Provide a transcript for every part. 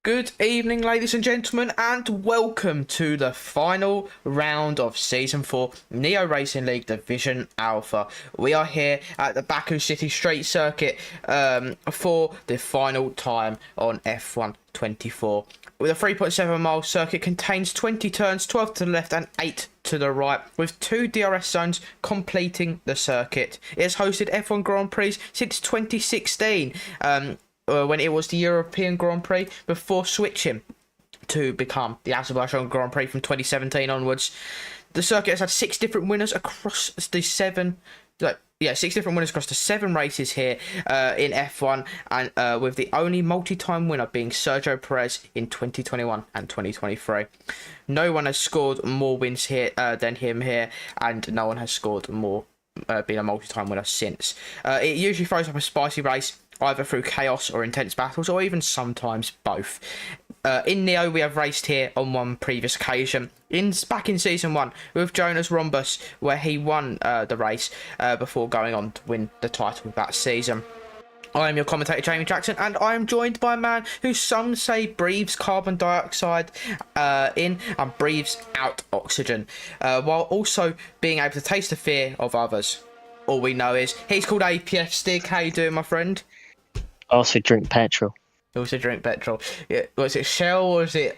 Good evening, ladies and gentlemen, and welcome to the final round of Season 4 Neo Racing League Division Alpha. We are here at the Baku City Street Circuit for the final time on F1 24. With a 3.7 mile circuit, contains 20 turns, 12 to the left and 8 to the right, with 2 DRS zones completing the circuit. It has hosted F1 Grand Prix since 2016. When it was the European Grand Prix, before switching to become the Azerbaijan Grand Prix from 2017 onwards. The circuit has had 6 different winners across the 7 races here in F1, and with the only multi-time winner being Sergio Perez in 2021 and 2023. No one has scored more wins here than him here, and no one has scored more, been a multi-time winner since. It usually throws up a spicy race, either through chaos or intense battles, or even sometimes both. In Neo, we have raced here on one previous occasion, back in Season 1, with Jonas Rhombus, where he won the race before going on to win the title that season. I am your commentator, Jamie Jackson, and I am joined by a man who some say breathes carbon dioxide in and breathes out oxygen, while also being able to taste the fear of others. all we know is he's called apfstig. How you doing, my friend? I also drink petrol. Also drink petrol. Yeah, was it Shell or is it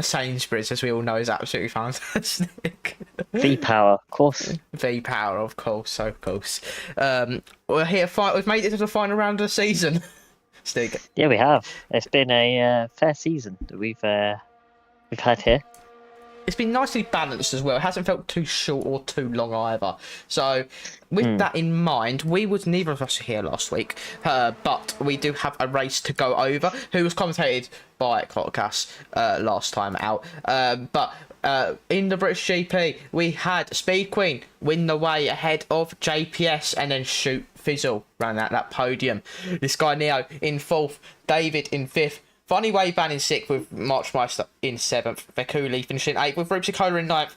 Sainsbury's, as we all know, is absolutely fantastic. V-Power, of course. V-Power, of course, of course. We're here. We've made it to the final round of the season. Stig. Yeah, we have. It's been a fair season that we've had here. It's been nicely balanced as well. It hasn't felt too short or too long either. So, with that in mind, neither of us were here last week, but we do have a race to go over, who was commentated by Commentators last time out. But in the British GP, we had Speed Queen win the way ahead of JPS and then Shoot Fizzle ran that podium. This guy Neo in 4th, David in 5th. Funny Way Ban in 6th with Marchmeister in 7th. Vekuli finished in 8th with Rupsikola in 9th.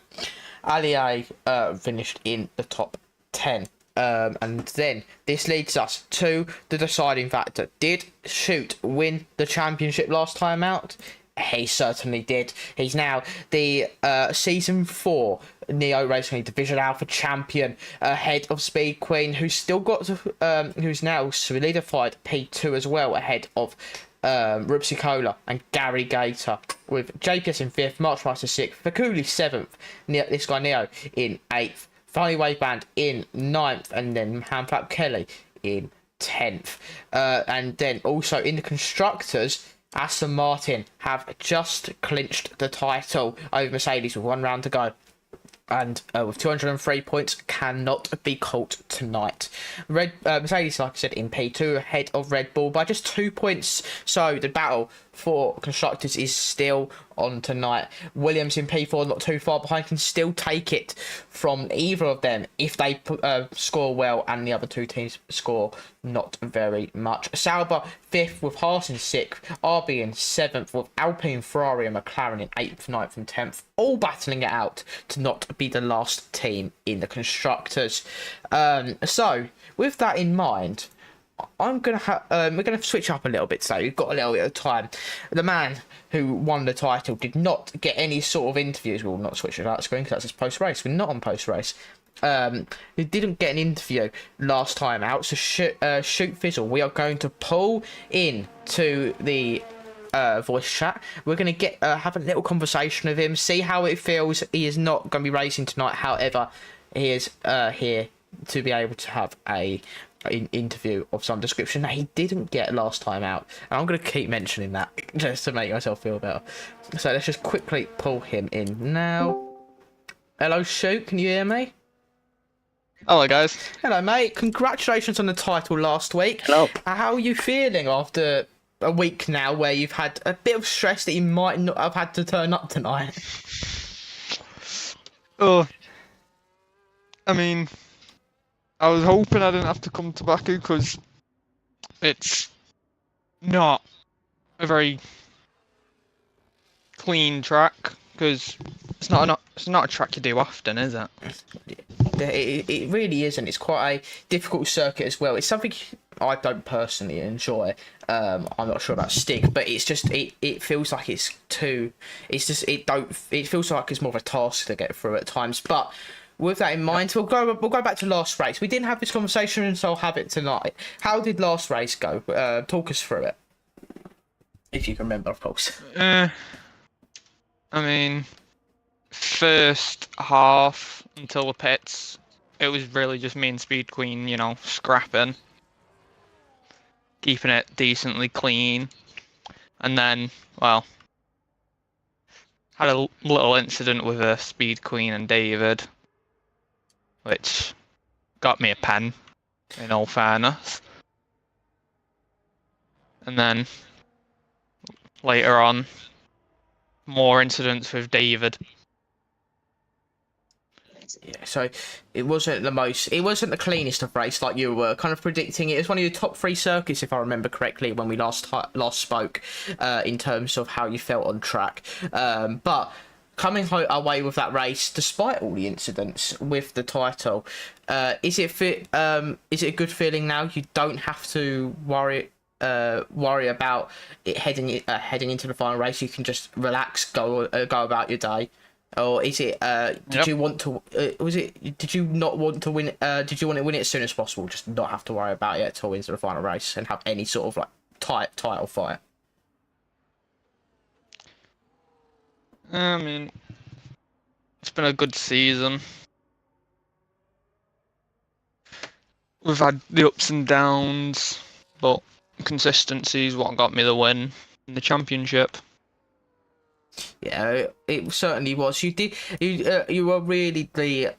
Allier finished in the top 10. And then this leads us to the deciding factor. Did Shoot win the championship last time out? He certainly did. He's now the Season 4 Neo Racing League Division Alpha champion ahead of Speed Queen, who's still got who's now solidified P2 as well ahead of Rupsikola and Gary Gator, with JPS in 5th, Marchmeister 6th, Vekuli 7th, this guy Neo in 8th, Funny Wave Band in 9th, and then Handflap Kelly in 10th. And then also in the Constructors, Aston Martin have just clinched the title over Mercedes with 1 round to go. And with 203 points, cannot be caught tonight. Mercedes, like I said, in P2 ahead of Red Bull by just 2 points. So the battle for Constructors is still on tonight. Williams in P4, not too far behind, can still take it from either of them if they score well and the other two teams score not very much. Sauber 5th with Haas in 6th, RB in 7th with Alpine, Ferrari and McLaren in 8th, 9th and 10th, all battling it out to not be the last team in the Constructors. So with that in mind, we're gonna switch up a little bit. So we've got a little bit of time. The man who won the title did not get any sort of interviews. We'll not switch it out screen because that's his post race. We're not on post race. He didn't get an interview last time out. So Shoot Fizzle, we are going to pull in to the voice chat. We're going to have a little conversation with him, see how it feels. He is not going to be racing tonight. However, he is here to be able to have an interview of some description that he didn't get last time out, and I'm going to keep mentioning that just to make myself feel better. So let's just quickly pull him in now. Hello Shoot, can you hear me? Hello guys. Hello mate, congratulations on the title last week. Hello. How are you feeling after a week now where you've had a bit of stress that you might not have had to turn up tonight? Oh, I mean, I was hoping I didn't have to come to Baku because it's not a very clean track, because it's not a track you do often, is it? It really isn't. It's quite a difficult circuit as well. It's something I don't personally enjoy. I'm not sure about Stig, but it's just it feels like it feels like it's more of a task to get through at times. But with that in mind, we'll go back to last race. We didn't have this conversation, so I'll have it tonight. How did last race go? Talk us through it, if you can remember, of course. I mean, first half until the pits, it was really just me and Speed Queen, scrapping, keeping it decently clean, and then, well, had a little incident with Speed Queen and David, which got me a pen, in all fairness. And then later on, more incidents with David. Yeah, so it wasn't the cleanest of race like you were kind of predicting. It was one of your top 3 circuits, if I remember correctly, when we last spoke, in terms of how you felt on track. But coming away with that race, despite all the incidents with the title, is it a good feeling now? You don't have to worry about it heading into the final race. You can just relax, go about your day. Or is it? Did Yep. you want to? Was it? Did you not want to win? Did you want to win it as soon as possible? Just not have to worry about it until into the final race and have any sort of like title fight. I mean, it's been a good season. We've had the ups and downs, but consistency is what got me the win in the championship. Yeah, it certainly was. You were really the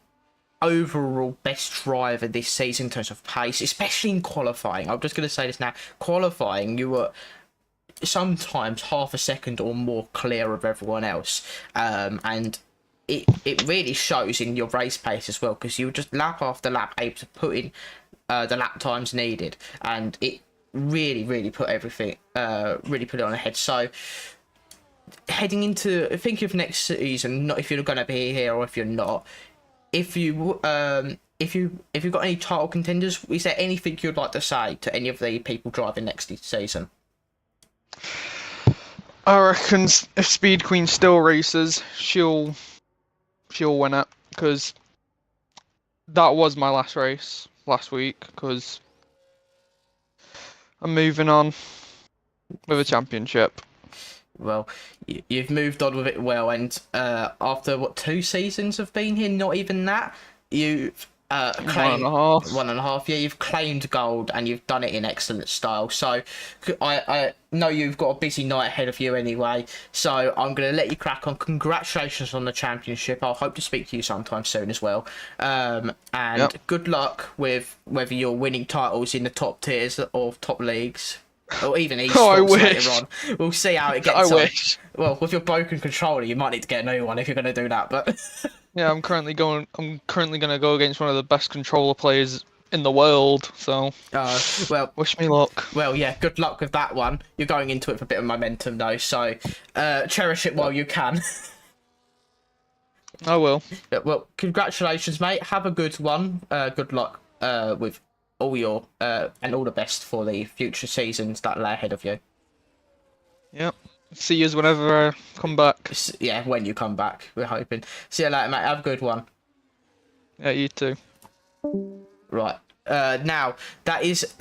overall best driver this season in terms of pace, especially in qualifying. I'm just going to say this now. Qualifying, you were sometimes half a second or more clear of everyone else, and it really shows in your race pace as well, because you were just lap after lap able to put in the lap times needed, and it really put everything really put it on ahead. So heading into thinking of next season, not if you're going to be here or if you're not, if you've got any title contenders, is there anything you'd like to say to any of the people driving next season? I reckon if Speed Queen still races, she'll win it, because that was my last race last week, because I'm moving on with a championship. Well, you've moved on with it well, and after what 2 seasons have been here, not even that, you've claimed 1.5. 1.5. Yeah, you've claimed gold, and you've done it in excellent style. So I know you've got a busy night ahead of you anyway. So I'm going to let you crack on. Congratulations on the championship. I'll hope to speak to you sometime soon as well. And good luck with whether you're winning titles in the top tiers or top leagues. Or even esports later on. We'll see how it gets I on. wish. Well, with your broken controller, you might need to get a new one if you're going to do that. But Yeah, I'm currently going to go against one of the best controller players in the world. So, well, wish me luck. Well, yeah, good luck with that one. You're going into it for a bit of momentum, though, so cherish it while you can. I will. Yeah, well, congratulations, mate. Have a good one. Good luck with all your and all the best for the future seasons that lay ahead of you. Yep. See you whenever I come back. Yeah, when you come back, we're hoping. See you later, mate. Have a good one. Yeah, you too. Right. Now, that is...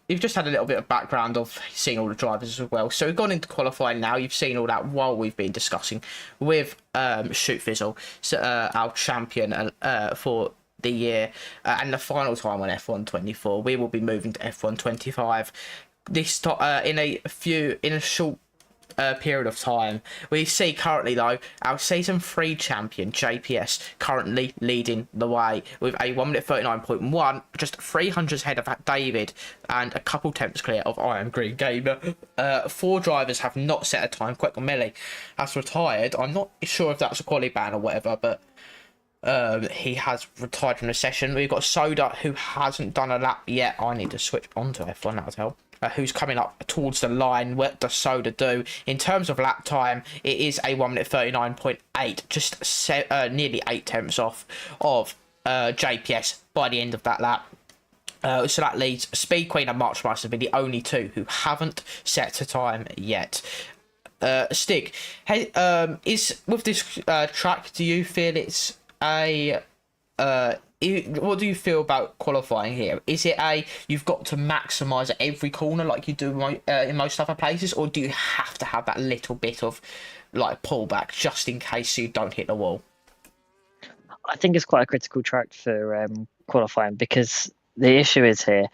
you've just had a little bit of background of seeing all the drivers as well. So we've gone into qualifying now. You've seen all that while we've been discussing with Shoot Fizzle, so, our champion for the year, and the final time on F1 24. We will be moving to F1 25 this in a short period of time. We see currently, though, our season 3 champion JPS currently leading the way with a 1 minute 39.1, just 300s ahead of David and a couple tenths clear of Iron Green Gamer. 4 drivers have not set a time. Queckle Melly has retired. I'm not sure if that's a quality ban or whatever, but he has retired from the session. We've got Soda, who hasn't done a lap yet. I need to switch onto F1, that'll help. Who's coming up towards the line. What does Soda do? In terms of lap time, it is a 1 minute 39.8, just nearly 8 tenths off of JPS by the end of that lap. So that leads Speed Queen and March Master to be the only 2 who haven't set a time yet. Stig, hey, is with this track, do you feel it's a what do you feel about qualifying here? Is it you've got to maximise at every corner like you do in most other places, or do you have to have that little bit of like pullback just in case you don't hit the wall? I think it's quite a critical track for qualifying, because the issue is here,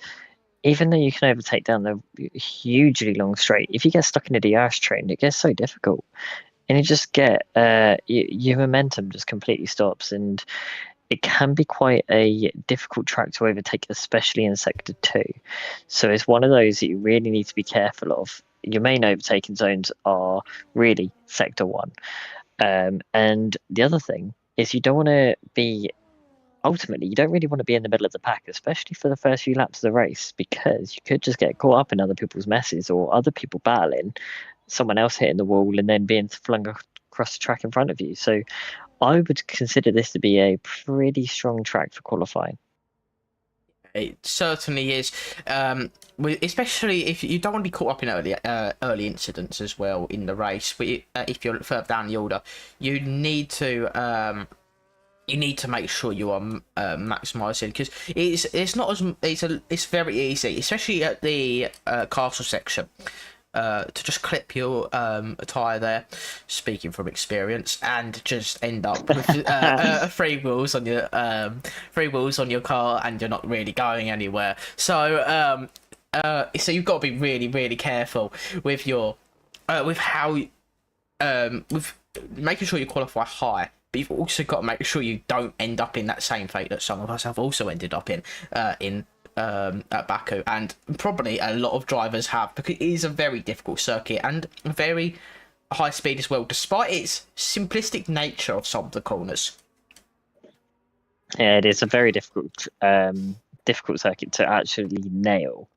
even though you can overtake down the hugely long straight, if you get stuck in a DRS train, it gets so difficult. And you just get your momentum just completely stops, and it can be quite a difficult track to overtake, especially in sector 2. So it's one of those that you really need to be careful of. Your main overtaking zones are really sector 1. And the other thing is you don't want to be, ultimately, you don't really want to be in the middle of the pack, especially for the first few laps of the race, because you could just get caught up in other people's messes or other people battling, someone else hitting the wall and then being flung across the track in front of you. So I would consider this to be a pretty strong track for qualifying. it certainly is. Especially if you don't want to be caught up in early incidents as well in the race. If you're further down the order, you need to make sure you are maximising, because it's not as it's very easy, especially at the castle section, to just clip your tyre there, speaking from experience, and just end up with three wheels on your car, and you're not really going anywhere. So so you've got to be really, really careful with your with how with making sure you qualify high. But you've also got to make sure you don't end up in that same fate that some of us have also ended up in at Baku, and probably a lot of drivers have, because it is a very difficult circuit and very high speed as well, despite its simplistic nature of some of the corners. Yeah, it is a very difficult circuit to actually nail.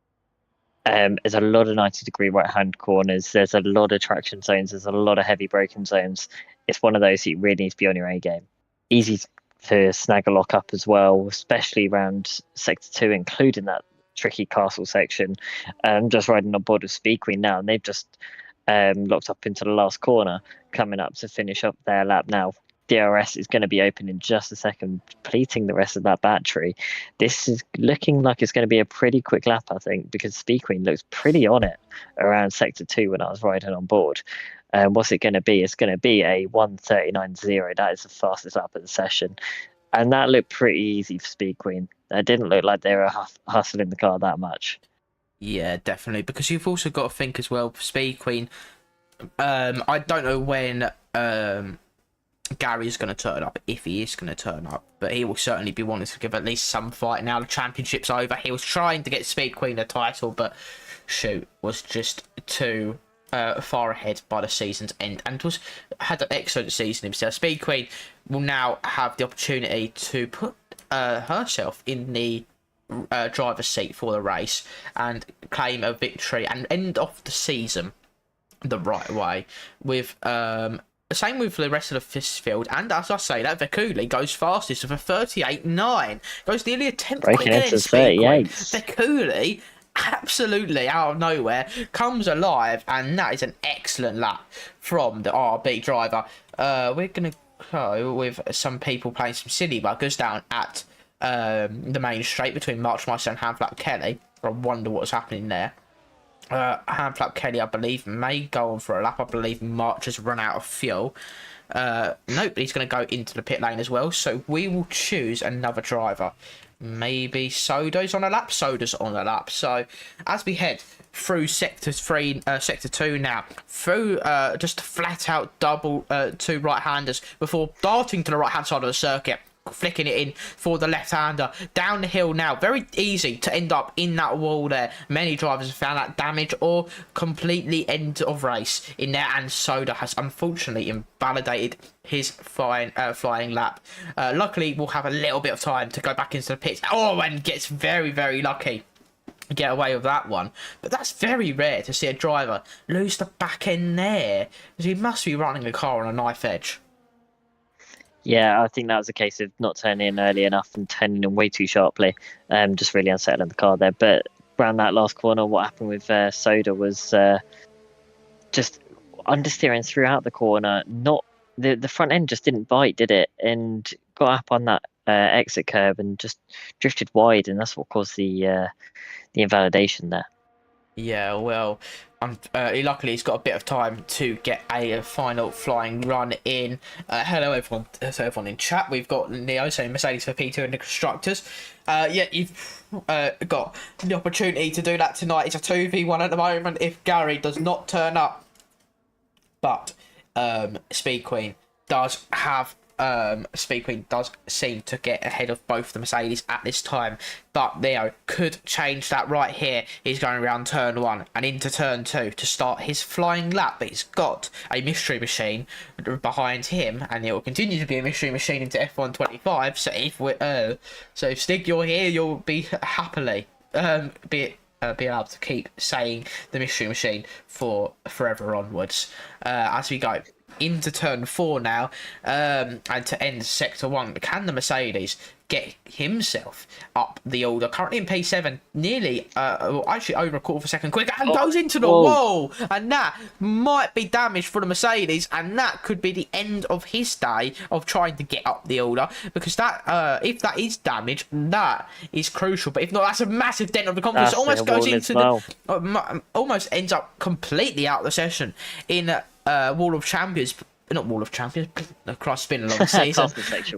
There's a lot of 90-degree right-hand corners. There's a lot of traction zones. There's a lot of heavy braking zones. It's one of those you really need to be on your A game. Easy to snag a lock up as well, especially around Sector 2, including that tricky castle section. Just riding on board with Speed Queen now, and they've just locked up into the last corner, coming up to finish up their lap now. DRS is going to be open in just a second, completing the rest of that battery. This is looking like it's going to be a pretty quick lap, I think, because Speed Queen looks pretty on it around Sector 2 when I was riding on board. What's it going to be? It's going to be a 1:39.0. That is the fastest lap of the session. And that looked pretty easy for Speed Queen. It didn't look like they were hustling the car that much. Yeah, definitely, because you've also got to think as well, Speed Queen, I don't know when Gary's going to turn up, if he is going to turn up, but he will certainly be wanting to give at least some fight. Now the championship's over. He was trying to get Speed Queen a title, but was just too far ahead by the season's end, and had an excellent season himself. Speed Queen will now have the opportunity to put herself in the driver's seat for the race and claim a victory and end off the season the right way, with same with the rest of the fifth field. And as I say, that Vekuli goes fastest with a 38.9. Goes nearly a tenth quicker than Speed Queen. Vekuli, absolutely out of nowhere, comes alive, and that is an excellent lap from the RB driver. We're going to go with some people playing some silly buggers down at the main straight between Marchmeister and Handflap Kelly. I wonder what's happening there. Handflap Kelly, I believe, may go on for a lap. I believe March has run out of fuel. Nope, he's going to go into the pit lane as well. So we will choose another driver. Maybe Soda's on a lap. Soda's on a lap. So as we head through Sector 2 now, through just flat out double two right-handers before darting to the right-hand side of the circuit, flicking it in for the left-hander down the hill now. Very easy to end up in that wall there. Many drivers have found that damage or completely end of race in there, and Soda has unfortunately invalidated his flying lap. Luckily, we'll have a little bit of time to go back into the pits. Oh, and gets very, very lucky. Get away with that one, but that's very rare to see a driver lose the back end there, because he must be running the car on a knife edge. Yeah, I think that was a case of not turning in early enough and turning in way too sharply, just really unsettling the car there. But around that last corner, what happened with Soda was just understeering throughout the corner. Not the front end just didn't bite, did it? And got up on that exit curb and just drifted wide, and that's what caused the invalidation there. Yeah, well, luckily he's got a bit of time to get a final flying run in. Hello everyone, so everyone in chat. We've got Neo saying Mercedes for P2 and the constructors. Yeah, you've got the opportunity to do that tonight. It's a 2v1 at the moment if Gary does not turn up. But Speed Queen does seem to get ahead of both the Mercedes at this time, but Leo could change that right here. He's going around turn 1 and into turn 2 to start his flying lap, but he's got a mystery machine behind him, and it will continue to be a mystery machine into F125. So if Stig, you're here, you'll be happily be able to keep saying the mystery machine for forever onwards. As we go into turn 4 now, and to end sector 1, can the Mercedes get himself up the order. Currently in P7, nearly, actually over a quarter of a second quicker, and goes into the wall. And that might be damage for the Mercedes, and that could be the end of his day of trying to get up the order, because that, if that is damage, that is crucial. But if not, that's a massive dent of the confidence. Almost goes into the, almost ends up completely out of the session in Wall of Champions. Not Wall of Champions. No, Christ, it's been a long season.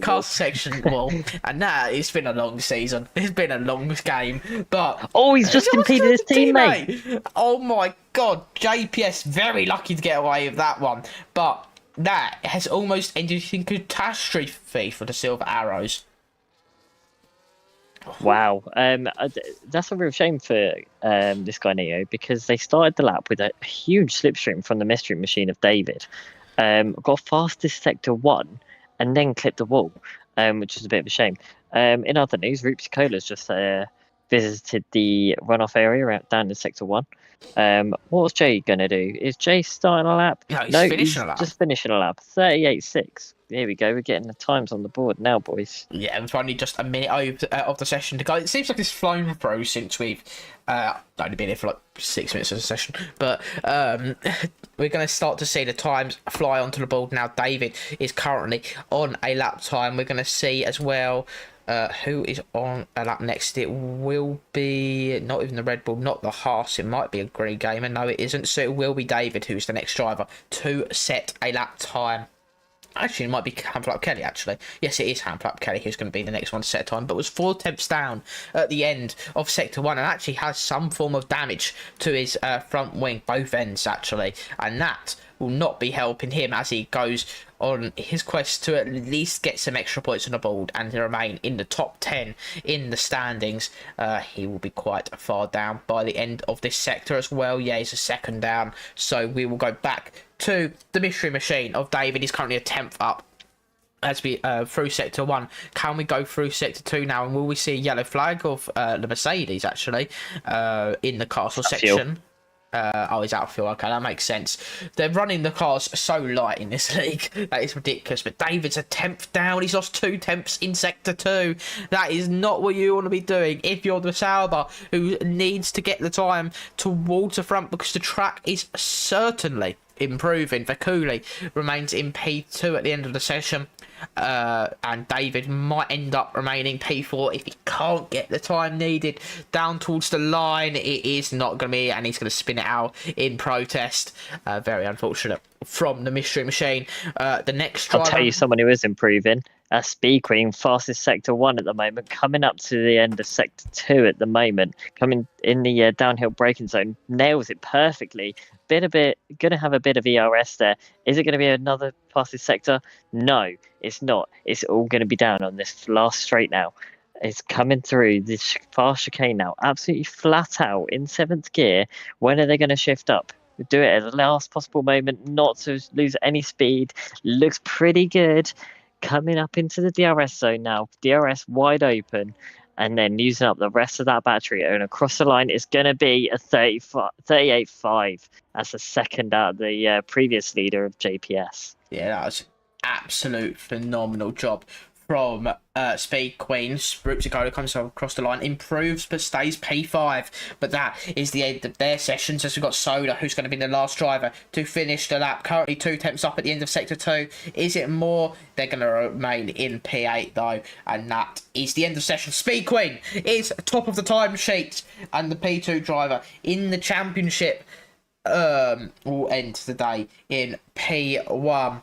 Castle section wall. And that, it's been a long season. It's been a long game. But he's just impeded his teammate. Oh my God, JPS very lucky to get away with that one. But that has almost ended in catastrophe for the Silver Arrows. Wow, that's a real shame for this guy Neo, because they started the lap with a huge slipstream from the mystery machine of David. Got fastest sector 1 and then clipped the wall, which is a bit of a shame. In other news, Rupes Cola's just visited the runoff area down in sector 1. What's Jay going to do? Is Jay starting a lap? No, he's finishing a lap. Just finishing a lap. 38.6. Here we go. We're getting the times on the board now, boys. Yeah, it's only just a minute of the session to go. It seems like it's flown through since we've only been here for like 6 minutes of the session. But we're going to start to see the times fly onto the board now. David is currently on a lap time. We're going to see as well who is on a lap next. It will be not even the Red Bull, not the Haas. It might be a Green Gamer. No, it isn't. So it will be David, who's the next driver, to set a lap time. Actually, it might be Hamflap Kelly, actually. Yes, it is Hamflap Kelly who's going to be the next one to set a time, but was 4 tenths down at the end of Sector 1 and actually has some form of damage to his front wing, both ends, actually. And that will not be helping him as he goes on his quest to at least get some extra points on the board and to remain in the top 10 in the standings. He will be quite far down by the end of this sector as well. Yeah, he's a second down, so we will go back to the mystery machine of David. He's currently a 10th up as we through sector 1. Can we go through sector 2 now, and will we see a yellow flag of the Mercedes actually in the castle section? Oh, he's out of fuel. Okay, that makes sense. They're running the cars so light in this league. That is ridiculous. But David's a 10th down. He's lost 2 tenths in sector 2. That is not what you want to be doing if you're the Sauber, who needs to get the time to waterfront, because the track is certainly improving. Vakuli remains in P2 at the end of the session, and David might end up remaining P4 if he can't get the time needed down towards the line. It is not going to be, and he's going to spin it out in protest. Very unfortunate from the mystery machine. The next driver, I'll tell you someone who is improving. Speed Queen, fastest sector 1 at the moment, coming up to the end of sector 2 at the moment, coming in the downhill braking zone, nails it perfectly. Gonna have a bit of ERS there. Is it going to be another fastest sector? No, it's not. It's all going to be down on this last straight now. It's coming through this fast chicane now, absolutely flat out in 7th gear. When are they going to shift up? Do it at the last possible moment, not to lose any speed. Looks pretty good. Coming up into the DRS zone now, DRS wide open, and then using up the rest of that battery, and across the line is going to be a 38.5. That's the second out of the previous leader of JPS. Yeah, that was absolute phenomenal job from Speed Queen. Rupes comes across the line, improves but stays P5. But that is the end of their sessions, as we've got Soda, who's going to be the last driver to finish the lap. Currently 2 tenths up at the end of sector 2. Is it more? They're going to remain in P8 though, and that is the end of session. Speed Queen is top of the time sheet, and the P2 driver in the championship will end the day in P1.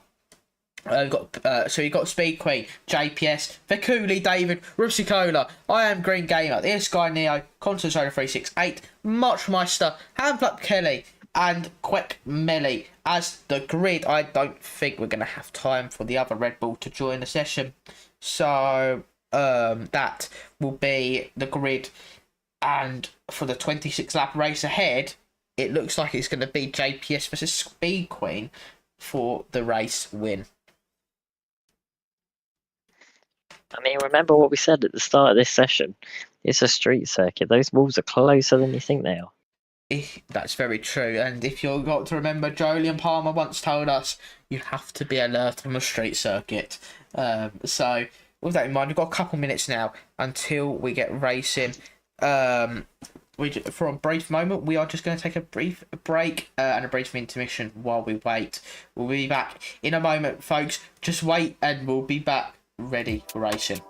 So you got Speed Queen, JPS, Vakuli, David, Rupsicola, I Am Green Gamer, the Sky Neo, Constant Soda 368, Muchmeister, Handflap Kelly, and Quack Melly as the grid. I don't think we're going to have time for the other Red Bull to join the session, so that will be the grid. And for the 26 lap race ahead, it looks like it's going to be JPS versus Speed Queen for the race win. I mean, remember what we said at the start of this session. It's a street circuit. Those walls are closer than you think they are. That's very true. And if you've got to remember, Jolyon Palmer once told us, you have to be alert on the street circuit. So with that in mind, we've got a couple minutes now until we get racing. For a brief moment, we are just going to take a brief break and a brief intermission while we wait. We'll be back in a moment, folks. Just wait and we'll be back ready for racing.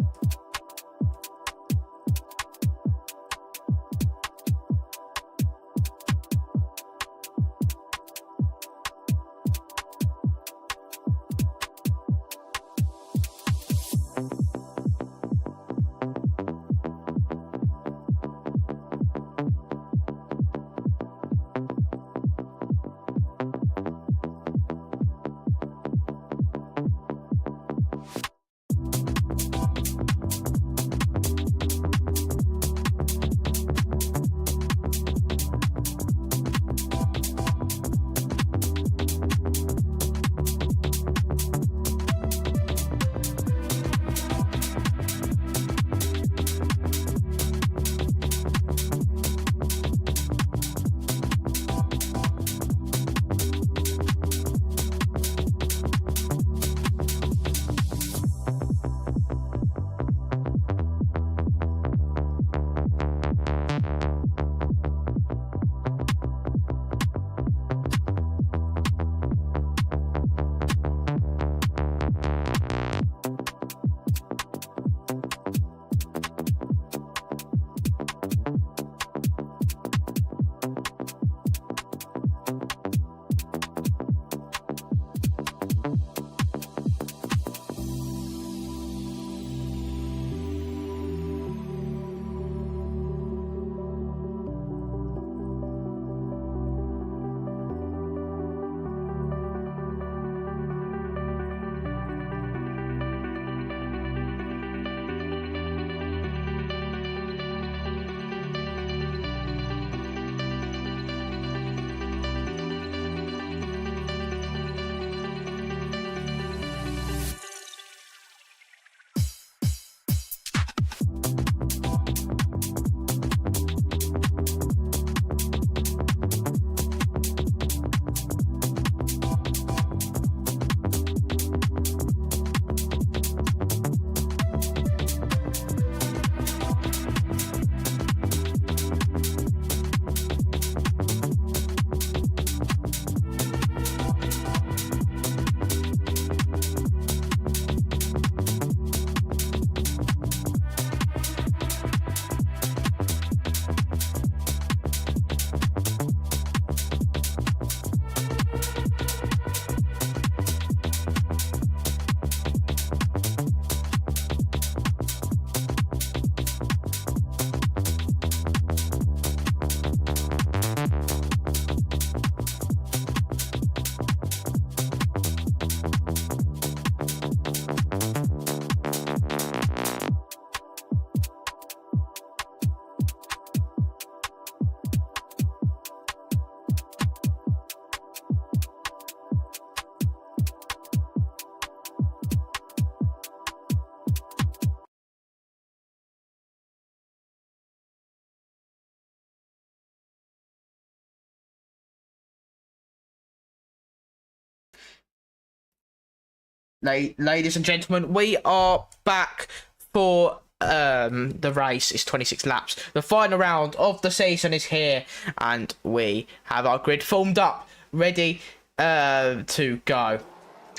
Ladies and gentlemen, we are back for the race. It's 26 laps. The final round of the season is here, and we have our grid formed up, ready to go.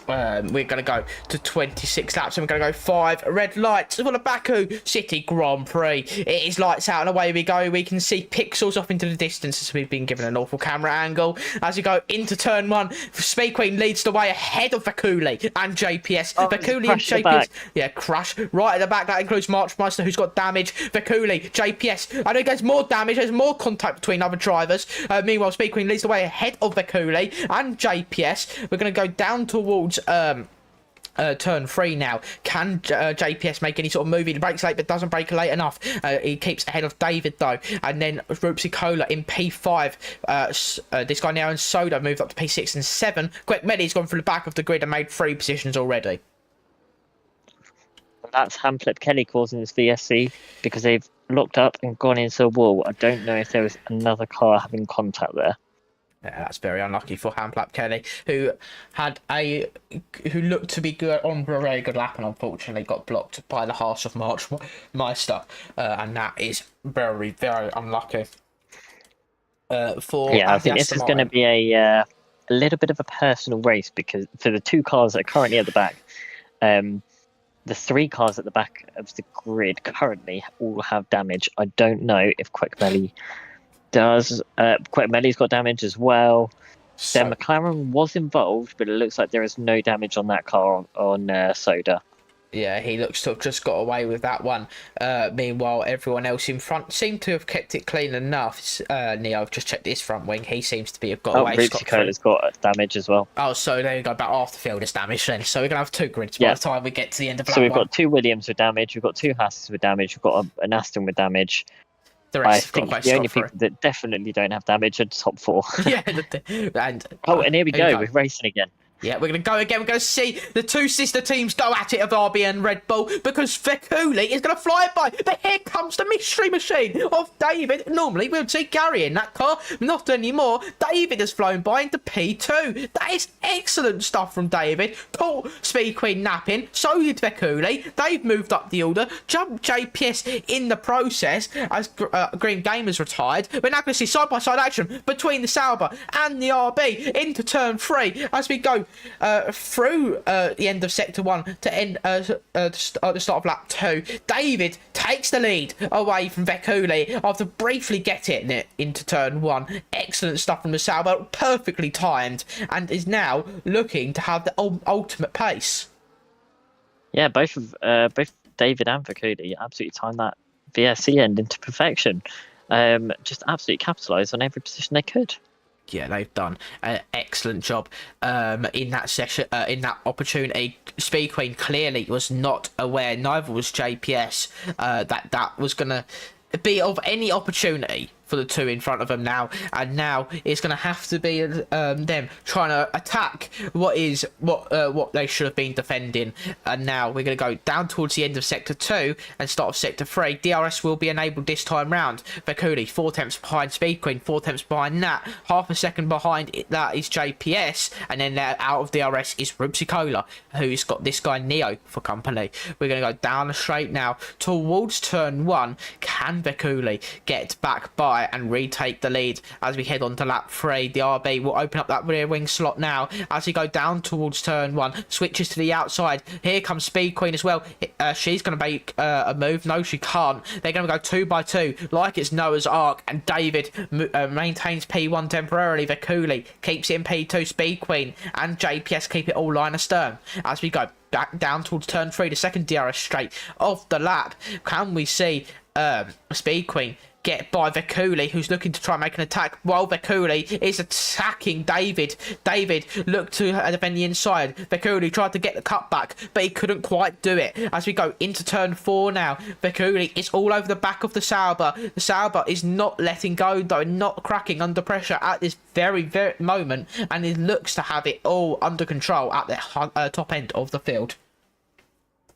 We're going to go to 26 laps and we're going to go 5 red lights for the Baku City Grand Prix. It is lights out and away we go. We can see pixels off into the distance as we've been given an awful camera angle. As we go into turn 1, Speed Queen leads the way ahead of Vakuli and JPS. Vakuli and JPS, yeah, crash right at the back. That includes Marchmeister, who's got damage. Vakuli, JPS, I know he gets more damage. There's more contact between other drivers. Meanwhile, Speed Queen leads the way ahead of Vakuli and JPS. We're going to go down towards turn 3 now. Can JPS make any sort of move? He brakes late but doesn't brake late enough. He keeps ahead of David though, and then Rupsi Cola in P5. This guy now in Soda moved up to P6 and 7. Quick Medi's gone through the back of the grid and made 3 positions already. That's Hamlet Kelly causing this VSC because they've looked up and gone into a wall. I don't know if there was another car having contact there. Yeah, that's very unlucky for Hamplap Kelly, who looked to be good on a very good lap, and unfortunately got blocked by the Hearts of March Meister, and that is very, very unlucky. For I think this is going to be a little bit of a personal race, because for the two cars that are currently at the back, the three cars at the back of the grid currently all have damage. I don't know if Quackmelly does. Quackmelly's got damage as well. Then McLaren was involved, but it looks like there is no damage on that car on Soda. Yeah, he looks to have just got away with that one. Meanwhile, everyone else in front seemed to have kept it clean enough. Neo, I've just checked his front wing. He seems to have got away. Rupsicola's got damage as well. Oh, so there you go. About half the field is damaged then. So we're going to have two grids by the time we get to the end of lap So we've one. got two Williams with damage. We've got two Hasses with damage. We've got an Aston with damage. The rest I have think got the only people that definitely don't have damage are top four. Yeah. And here we go. We're racing again. Yeah, we're going to go again. We're going to see the two sister teams go at it of RB and Red Bull, because Vekuli is going to fly by. But here comes the mystery machine of David. Normally, we would see Gary in that car. Not anymore. David has flown by into P2. That is excellent stuff from David. Caught Speed Queen napping. So did Vekuli. They've moved up the order. Jumped JPS in the process as Green Gamers retired. We're now going to see side-by-side action between the Sauber and the RB into turn 3 as we go through the end of sector 1 to end the start of lap 2. David takes the lead away from Vekuli after briefly getting it into turn 1. Excellent stuff from the Sauber, perfectly timed, and is now looking to have the ultimate pace. Yeah, both David and Vekuli absolutely timed that VSC end into perfection. Just absolutely capitalised on every position they could. Yeah, they've done an excellent job in that session, in that opportunity. Speed Queen clearly was not aware, neither was JPS, that was going to be of any opportunity for the two in front of them now, and now it's going to have to be them trying to attack what they should have been defending. And now we're going to go down towards the end of sector 2 and start of sector 3. DRS will be enabled this time round. Vekuli 4 tenths behind Speed Queen, 4 tenths behind that, half a second behind that is JPS, and then out of DRS is Rupsicola, who's got this guy Neo for company. We're going to go down the straight now towards turn 1. Can Vekuli get back by and retake the lead as we head on to lap 3? The RB will open up that rear wing slot now as we go down towards turn 1, switches to the outside. Here comes Speed Queen as well. She's going to make a move. No, she can't. They're going to go 2 by 2 like it's Noah's Ark, and David maintains P1 temporarily. Vekuli keeps it in P2. Speed Queen and JPS keep it all line astern as we go back down towards turn 3, the second DRS straight of the lap. Can we see Speed Queen get by Vekuli, who's looking to try and make an attack, while Vekuli is attacking David. David looked to defend the inside. Vekuli tried to get the cutback, but he couldn't quite do it. As we go into turn 4 now, Vekuli is all over the back of the Sauber. The Sauber is not letting go, though, not cracking under pressure at this very moment, and it looks to have it all under control at the top end of the field.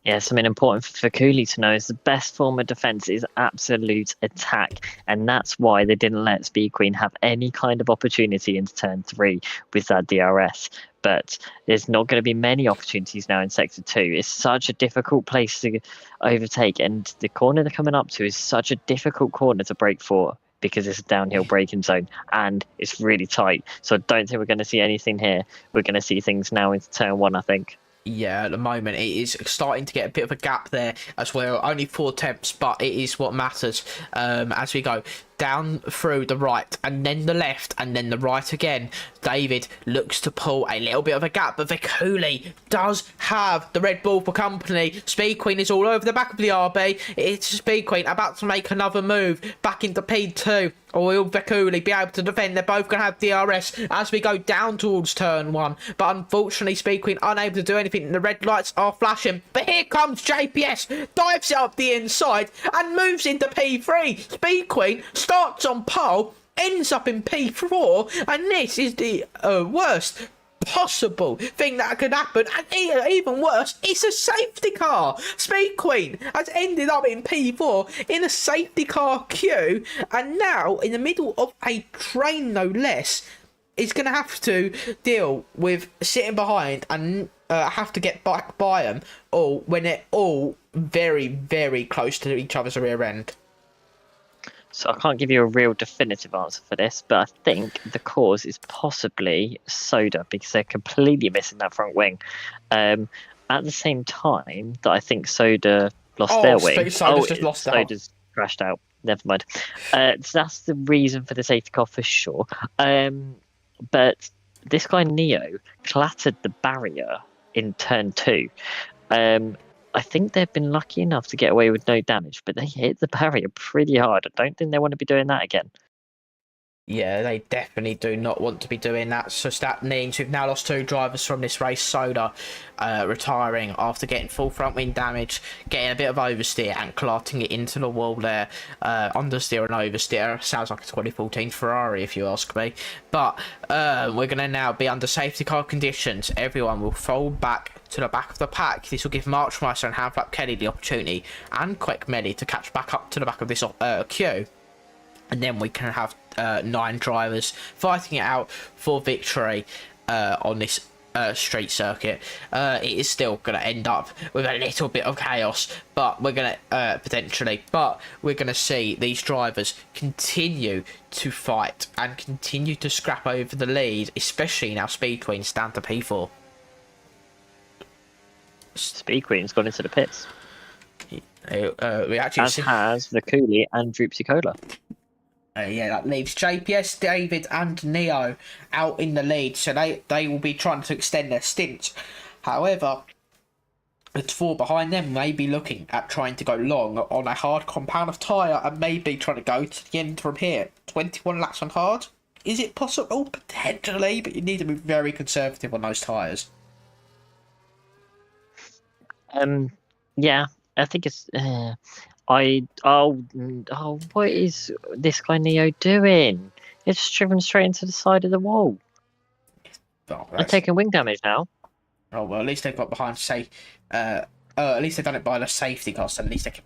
Yeah, something important for Vekuli to know is the best form of defence is absolute attack, and that's why they didn't let Speed Queen have any kind of opportunity into turn 3 with that DRS. But there's not going to be many opportunities now in sector 2. It's such a difficult place to overtake, and the corner they're coming up to is such a difficult corner to brake for, because it's a downhill braking zone and it's really tight. So I don't think we're going to see anything here. We're going to see things now into turn 1, I think. Yeah, at the moment it is starting to get a bit of a gap there as well. Only 4 tenths, but it is what matters as we go down through the right and then the left and then the right again. David looks to pull a little bit of a gap, but Vekuli does have the Red Bull for company. Speed Queen is all over the back of the RB. It's Speed Queen about to make another move back into P2. Or will Vekuli be able to defend? They're both going to have DRS as we go down towards turn 1. But unfortunately, Speed Queen unable to do anything. The red lights are flashing. But here comes JPS. Dives it up the inside and moves into P3. Speed Queen starts on pole, ends up in P4. And this is the worst possible thing that could happen, and even worse, it's a safety car. Speed Queen has ended up in P4 in a safety car queue, and now in the middle of a train, no less. is going to have to deal with sitting behind and have to get back by them all when they're all very, very close to each other's rear end. So I can't give you a real definitive answer for this, but I think the cause is possibly Soda because they're completely missing that front wing. At the same time that I think Soda lost their wing. Soda's just lost out. Soda's crashed out. Never mind. So that's the reason for the safety car for sure. But this guy Neo clattered the barrier in turn 2. I think they've been lucky enough to get away with no damage, but they hit the barrier pretty hard. I don't think they want to be doing that again. Yeah, they definitely do not want to be doing that. So that means we've now lost 2 drivers from this race. Soda retiring after getting full front wing damage, getting a bit of oversteer and clarting it into the wall there. Understeer and oversteer. Sounds like a 2014 Ferrari if you ask me. But we're going to now be under safety car conditions. Everyone will fold back to the back of the pack. This will give Marchmeister and Handflap Kelly the opportunity and Quick Melly to catch back up to the back of this queue. And then we can have 9 drivers fighting it out for victory on this street circuit. It is still going to end up with a little bit of chaos, but we're going to see these drivers continue to fight and continue to scrap over the lead, especially now Speed Queen's down to P4. Speed Queen's gone into the pits. We actually As has the Cooley and Droopsy Cola. Yeah, that leaves JPS, David and Neo out in the lead, so they will be trying to extend their stints. However, the 4 behind them may be looking at trying to go long on a hard compound of tyre and maybe trying to go to the end from here. 21 laps on hard? Is it possible? Potentially, but you need to be very conservative on those tyres. Yeah, I think it's... what is this guy Neo doing? It's just driven straight into the side of the wall. They're taking wing damage now. Oh well, at least they've got behind at least they've done it by the safety car, so at least they can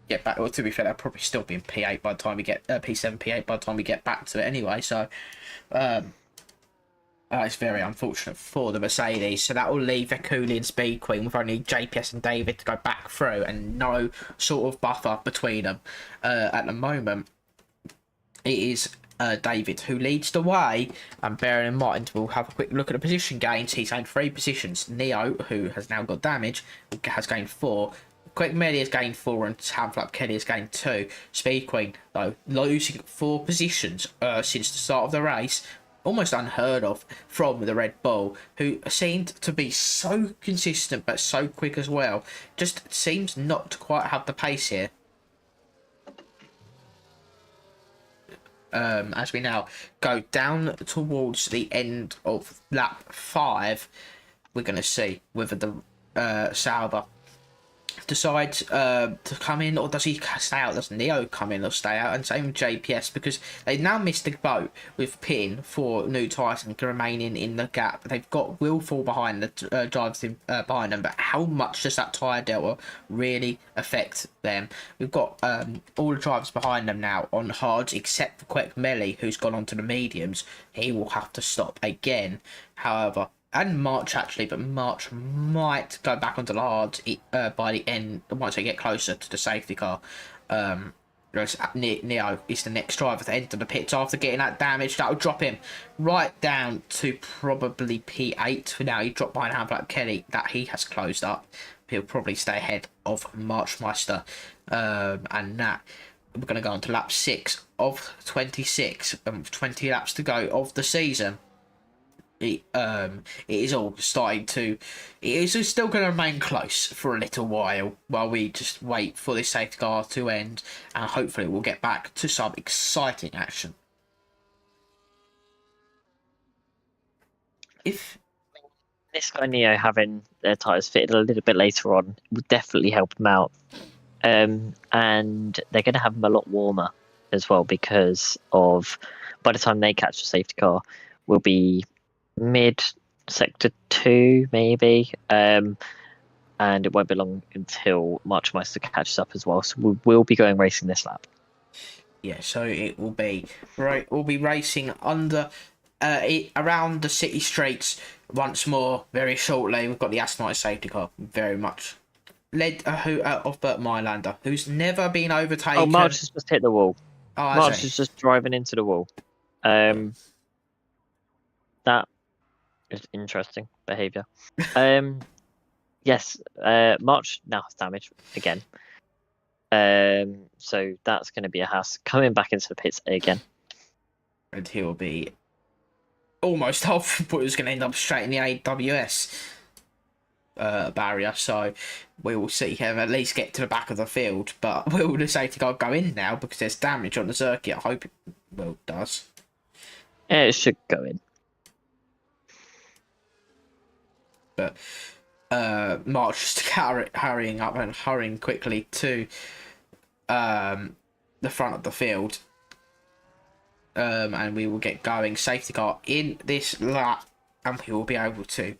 get back. Well, to be fair, they'll probably still be in P8 by the time we get P7, P8 by the time we get back to it anyway. So, it's very unfortunate for the Mercedes. So that will leave the Cooley and Speed Queen with only JPS and David to go back through and no sort of buffer between them. At the moment, it is David who leads the way. And bearing in mind, we'll have a quick look at the position gains. He's gained 3 positions. Neo, who has now got damage, has gained 4. Quick Melly has gained 4 and Handflap Kelly has gained 2. Speed Queen, though, losing 4 positions since the start of the race. Almost unheard of from the Red Bull, who seemed to be so consistent but so quick as well. Just seems not to quite have the pace here. As we now go down towards the end of lap 5, we're going to see whether the Sauber decides to come in, or does he stay out? Does Neo come in or stay out? And same with JPS, because they now missed the boat with Pin for new tyres and remaining in the gap. They've got Willful behind the drivers behind them, but how much does that tyre delta really affect them? We've got all the drivers behind them now on hards, except for Quick Melly, who's gone on to the mediums. He will have to stop again. However, and March actually, but March might go back onto the hards by the end, once they get closer to the safety car. Neo is the next driver to enter the pits after getting that damage. That will drop him right down to probably P8 for now. He dropped behind Handflap Kelly, that he has closed up. He'll probably stay ahead of Marchmeister, and that. We're going to go on to lap 6 of 26, 20 laps to go of the season. It is all starting to. It is still going to remain close for a little while we just wait for this safety car to end, and hopefully we'll get back to some exciting action. If this guy Neo having their tyres fitted a little bit later on would definitely help them out, and they're going to have them a lot warmer as well, because of by the time they catch the safety car, will be mid sector 2 maybe, and it won't be long until Marchmeister catches up as well, so we will be going racing this lap. Yeah, so it will be right. We'll be racing under around the city streets once more very shortly. We've got the Aston Martin safety car, very much led of Bert Mylander, who's never been overtaken. Oh, March has just hit the wall. Oh, March is just driving into the wall. That is interesting behaviour. Yes, March now has damage again. So that's going to be a Haas coming back into the pits again. And he'll be almost off, but it's going to end up straight in the AWS barrier. So we will see him at least get to the back of the field. But will the safety car go in now because there's damage on the circuit? I hope it does. Yeah, it should go in. But March just hurrying up and hurrying quickly to the front of the field. And we will get going. Safety car in this lap, and we will be able to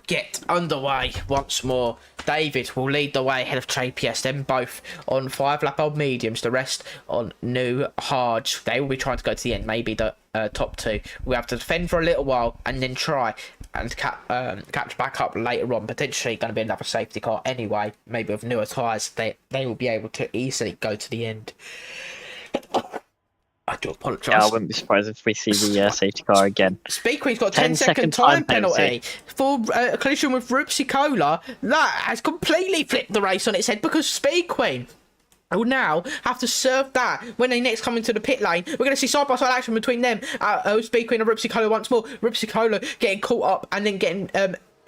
get underway once more. David will lead the way ahead of JPS, then both on 5-lap old mediums, the rest on new hards. They will be trying to go to the end, maybe the top two. We have to defend for a little while and then try and catch back up later on. Potentially going to be another safety car anyway, maybe with newer tyres. They will be able to easily go to the end. I do apologise. Yeah, I wouldn't be surprised if we see the safety car again. Speed Queen's got a 10-second time penalty for a collision with Rupsi Cola. That has completely flipped the race on its head because Speed Queen will now have to serve that when they next come into the pit lane. We're going to see side-by-side action between them. Speed Queen and Rupsi Cola once more. Rupsi Cola getting caught up and then getting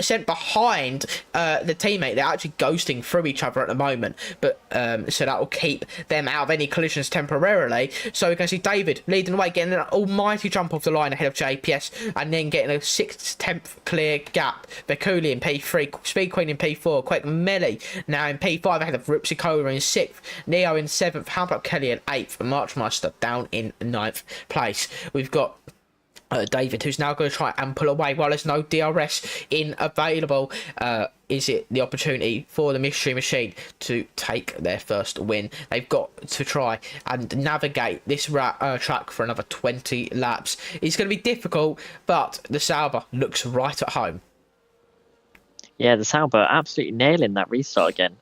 sent behind the teammate. They're actually ghosting through each other at the moment, but so that will keep them out of any collisions temporarily. So we're going to see David leading the way, getting an almighty jump off the line ahead of JPS, and then getting a 6/10 clear gap. Bekuli in P3, Speed Queen in P4, Quick Melly now in P5 ahead of Rupsi Cola in 6th, Neo in 7th, How about Kelly in 8th, and Marchmaster down in 9th place. We've got David, who's now going to try and pull away while there's no DRS in available. Is it the opportunity for the Mystery Machine to take their first win? They've got to try and navigate this track for another 20 laps. It's going to be difficult, but the Sauber looks right at home. Yeah, the Sauber absolutely nailing that restart again.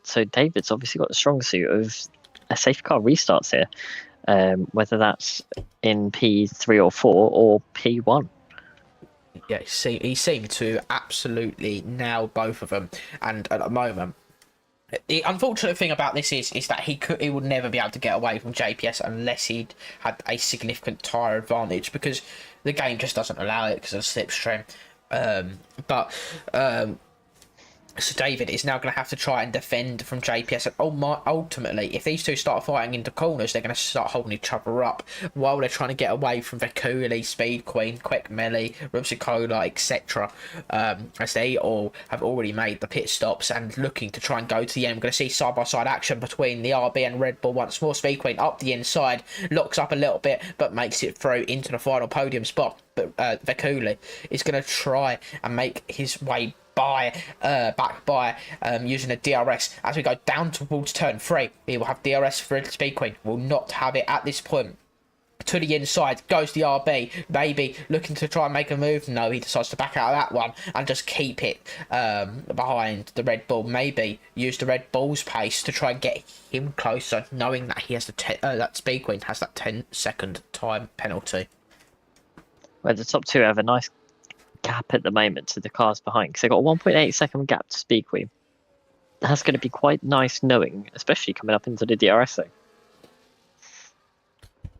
So David's obviously got the strong suit of a safety car restarts here. Whether that's in P3 or 4 or P1. Yeah, he seemed to absolutely nail both of them, and at the moment, the unfortunate thing about this is that he would never be able to get away from JPS unless he'd had a significant tyre advantage, because the game just doesn't allow it because of the slipstream. So David is now going to have to try and defend from JPS, and ultimately, if these two start fighting into corners, they're going to start holding each other up while they're trying to get away from Vekuli, Speed Queen, Quick Melly, Rupsikola, etc. As they all have already made the pit stops and looking to try and go to the end. We're going to see side-by-side action between the RB and Red Bull once more. Speed Queen up the inside, locks up a little bit, but makes it through into the final podium spot. But Vekuli is going to try and make his way back by using a DRS as we go down towards turn 3. He will have DRS for Speed Queen, will not have it at this point. To the inside goes the RB, maybe looking to try and make a move. No, he decides to back out of that one and just keep it behind the Red Bull. Maybe use the Red Bull's pace to try and get him closer, knowing that he has that Speed Queen has that 10-second time penalty. Well, the top two have a nice gap at the moment to the cars behind, because they've got a 1.8 second gap to Speed Queen. That's going to be quite nice knowing, especially coming up into the DRS thing.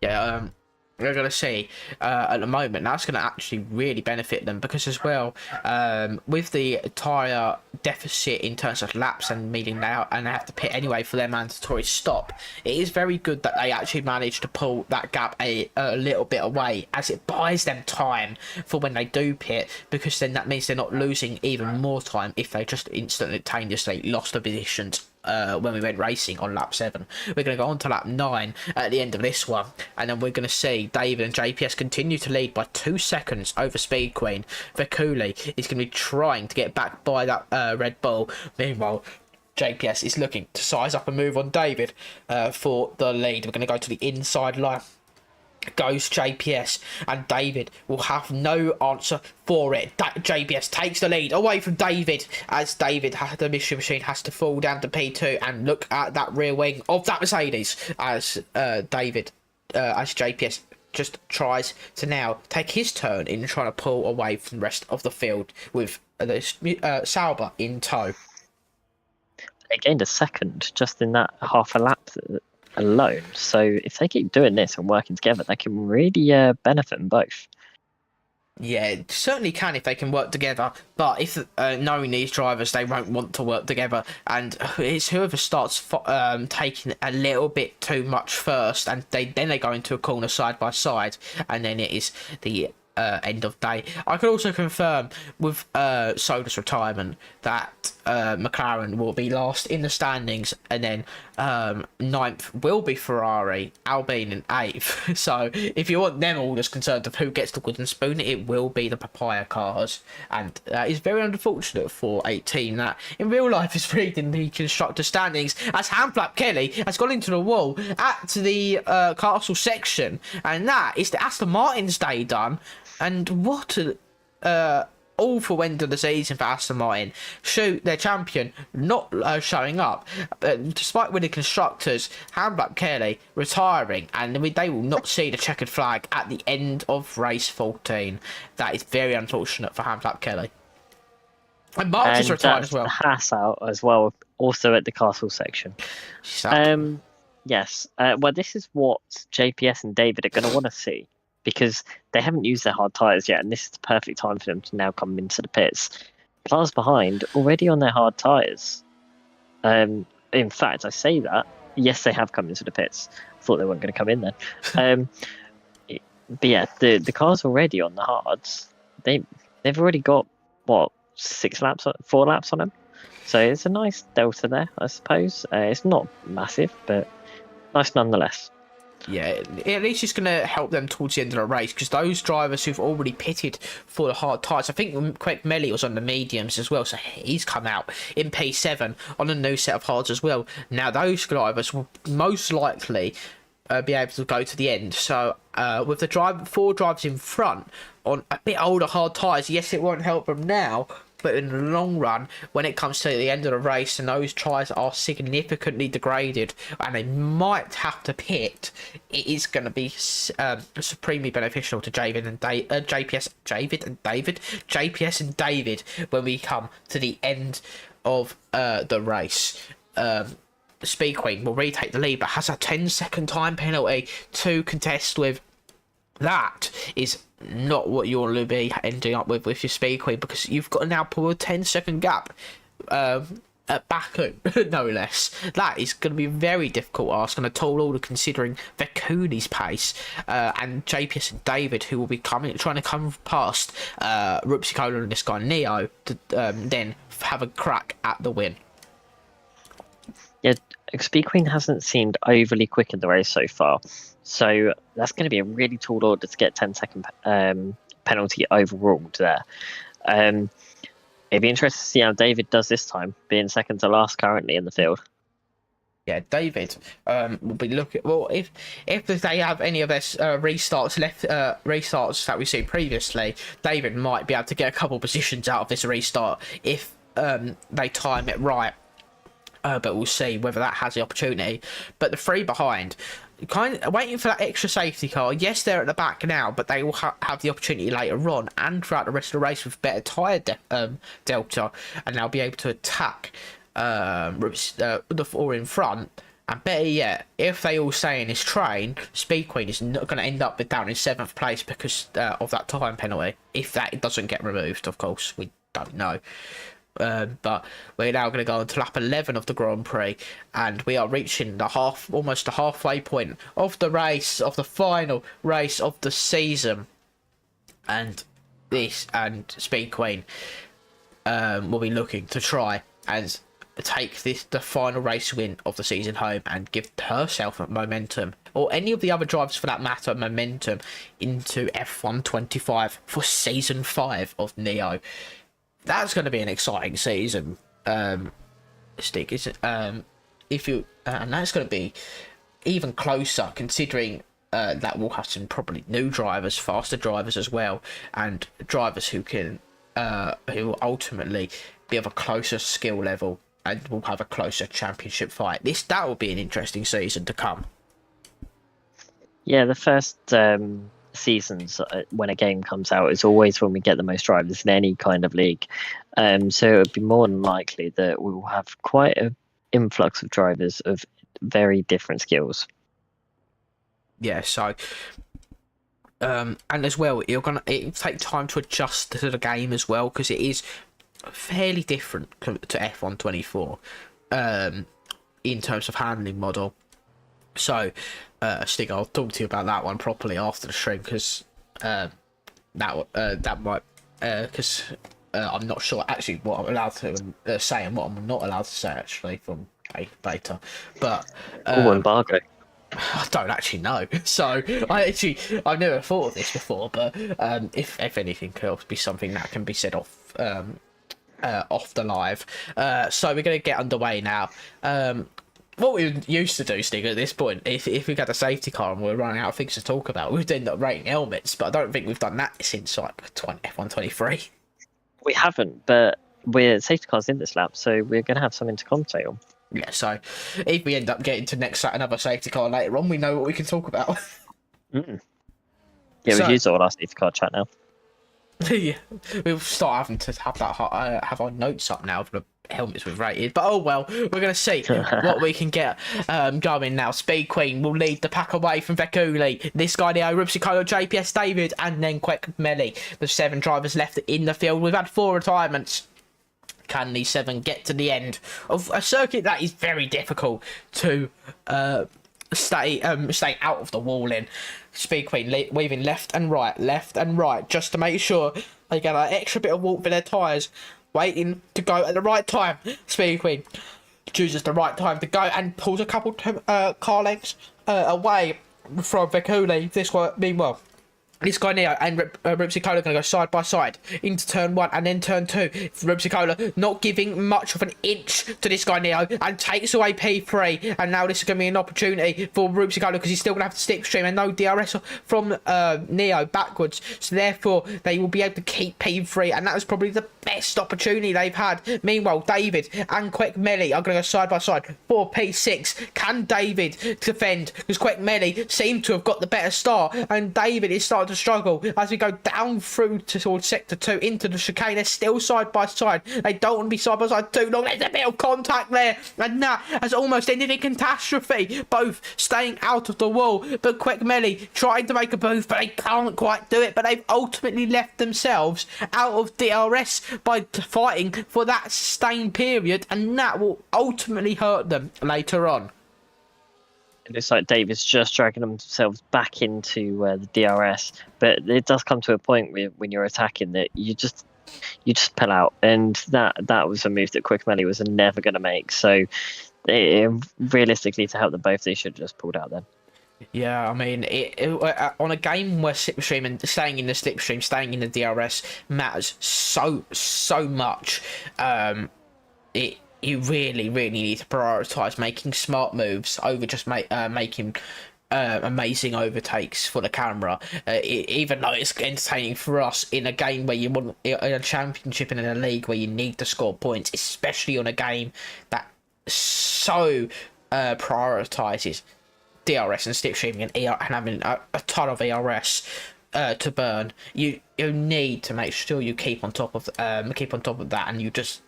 Yeah, we're going to see at the moment that's going to actually really benefit them, because as well with the tyre deficit in terms of laps and meeting now, and they have to pit anyway for their mandatory stop, it is very good that they actually managed to pull that gap a little bit away, as it buys them time for when they do pit, because then that means they're not losing even more time if they just instantaneously lost the positions when we went racing on lap 7. We're going to go on to lap 9 at the end of this one, and then we're going to see David and JPS continue to lead by 2 seconds over Speed Queen. Vekuli is going to be trying to get back by that Red Bull. Meanwhile, JPS is looking to size up a move on David for the lead. We're going to go to the inside line goes JPS, and David will have no answer for it. JPS takes the lead away from David, as David, the mystery machine, has to fall down to P2, and look at that rear wing of that Mercedes as as JPS just tries to now take his turn in trying to pull away from the rest of the field with Sauber in tow. They gained a second just in that half a lap alone. So if they keep doing this and working together, they can really benefit them both. Yeah, it certainly can if they can work together. But if knowing these drivers, they won't want to work together, and it's whoever starts taking a little bit too much first, and then they go into a corner side by side, and then it is the end of day. I could also confirm with Soda's retirement that McLaren will be last in the standings, and then ninth will be Ferrari, Alpine in 8th. So if you want them all just concerned of who gets the wooden spoon, it will be the papaya cars, and it's very unfortunate for a team that in real life is reading the constructor standings, as Handflap Kelly has gone into the wall at the castle section, and that is the Aston Martin's day done. And what awful end of the season for Aston Martin. Shoot, their champion not showing up. Despite winning constructors, Handblack Kelly retiring, and they will not see the checkered flag at the end of race 14. That is very unfortunate for Handblack Kelly. And Marx is retired as well. Haas out as well, also at the castle section. Yes. Well, this is what JPS and David are going to want to see, because they haven't used their hard tyres yet, and this is the perfect time for them to now come into the pits. Cars behind already on their hard tyres. In fact, I say that, yes, they have come into the pits. I thought they weren't going to come in then. But yeah, the cars already on the hards, they've already got, 4 laps on them? So it's a nice delta there, I suppose. It's not massive, but nice nonetheless. Yeah, at least it's going to help them towards the end of the race, because those drivers who've already pitted for the hard tyres, I think Craig Melly was on the mediums as well, so he's come out in P7 on a new set of hards as well. Now those drivers will most likely be able to go to the end. So with the 4 drivers in front on a bit older hard tyres, yes, it won't help them now, but in the long run, when it comes to the end of the race and those tyres are significantly degraded and they might have to pit, it is going to be supremely beneficial to JPS and David when we come to the end of the race. Speed Queen will retake the lead, but has a 10-second time penalty to contest with. That is not what you want to be ending up with your Speed Queen, because you've got to now pull a 10-second gap at Baku, no less. That is going to be a very difficult ask and a tall order, considering Vekuni's pace and JPS and David, who will be trying to come past Rupsikola and this guy Neo to then have a crack at the win. Yeah, Speed Queen hasn't seemed overly quick in the race so far, so that's going to be a really tall order to get 10-second penalty overruled there. It'd be interesting to see how David does this time, being second to last currently in the field. Yeah, David will be looking. Well, if they have any of their restarts left, restarts that we've seen previously, David might be able to get a couple positions out of this restart if they time it right. But we'll see whether that has the opportunity. But the 3 behind, kind of waiting for that extra safety car. Yes, they're at the back now, but they will have the opportunity later on and throughout the rest of the race with better tyre delta, and they'll be able to attack the 4 in front. And better yet, if they all stay in this train, Speed Queen is not going to end up down in 7th place because of that time penalty. If that doesn't get removed, of course, we don't know. But we're now going to go on to lap 11 of the Grand Prix, and we are reaching almost the halfway point of the race, of the final race of the season. And Speed Queen will be looking to try and take the final race win of the season home and give herself momentum, or any of the other drivers for that matter, momentum into F1 25 for season 5 of Neo. That's going to be an exciting season, Stig. And that's going to be even closer, considering that will have some probably new drivers, faster drivers as well, and drivers who can who will ultimately be of a closer skill level and will have a closer championship fight. That will be an interesting season to come. Yeah, the first seasons when a game comes out is always when we get the most drivers in any kind of league. So it would be more than likely that we will have quite an influx of drivers of very different skills. Yeah, so and as well, it'll take time to adjust to the game as well, because it is fairly different to F1 24 in terms of handling model. So Stig, I'll talk to you about that one properly after the stream, because that might because I'm not sure actually what I'm allowed to say and what I'm not allowed to say actually from beta, but Embargo. I don't actually know. So I've never thought of this before, but if anything, could be something that can be said off the live. So we're gonna get underway now. What we used to do, Stig, at this point, if we had a safety car and we were running out of things to talk about, we'd end up rating helmets, but I don't think we've done that since like F1 23. We haven't, but we're safety cars in this lap, so we're going to have something to commentate on. Yeah, so if we end up getting to another safety car later on, we know what we can talk about. Yeah, we've used all our safety car chat now. Yeah, we'll start having to have our notes up now for the helmets we've rated. But oh well, we're going to see what we can get going now. Speed Queen will lead the pack away from Vekuli. This guy, Neo, Rupsicolo, JPS David, and then Quick Melly. The 7 drivers left in the field. We've had 4 retirements. Can these 7 get to the end of a circuit that is very difficult to stay out of the wall in? Speed Queen weaving left and right, just to make sure they get an extra bit of warp for their tyres, waiting to go at the right time. Speed Queen chooses the right time to go and pulls a couple car lengths away from Vekuli. Meanwhile, this guy Neo and Rupsicolo are going to go side by side into turn 1 and then turn 2. Rupsicolo not giving much of an inch to this guy Neo and takes away P3. And now this is going to be an opportunity for Rupsicolo because he's still going to have to slipstream and no DRS from Neo backwards. So therefore, they will be able to keep P3. And that was probably the best opportunity they've had. Meanwhile, David and Quick Melly are going to go side by side for P6. Can David defend? Because Quick Melly seem to have got the better start and David is starting to struggle as we go down through towards sector 2 into the chicane. They're still side by side. They don't want to be side by side too long. There's a bit of contact there, and that has almost ended in catastrophe. Both staying out of the wall, but Quick Melly trying to make a move, but they can't quite do it. But they've ultimately left themselves out of DRS by fighting for that sustained period, and that will ultimately hurt them later on. It looks like David's just dragging themselves back into the DRS, but it does come to a point when you're attacking that you just pull out, and that was a move that Quick Melly was never going to make. So realistically, to help them both, they should have just pulled out then. Yeah, I mean, on a game where slipstream and staying in the slipstream, staying in the DRS matters so much. You really need to prioritise making smart moves over just making amazing overtakes for the camera. Even though it's entertaining for us in a game where you want in a championship and in a league where you need to score points, especially on a game that so prioritises DRS and slipstreaming and having a ton of ERS to burn. You need to make sure you keep on top of that, and you just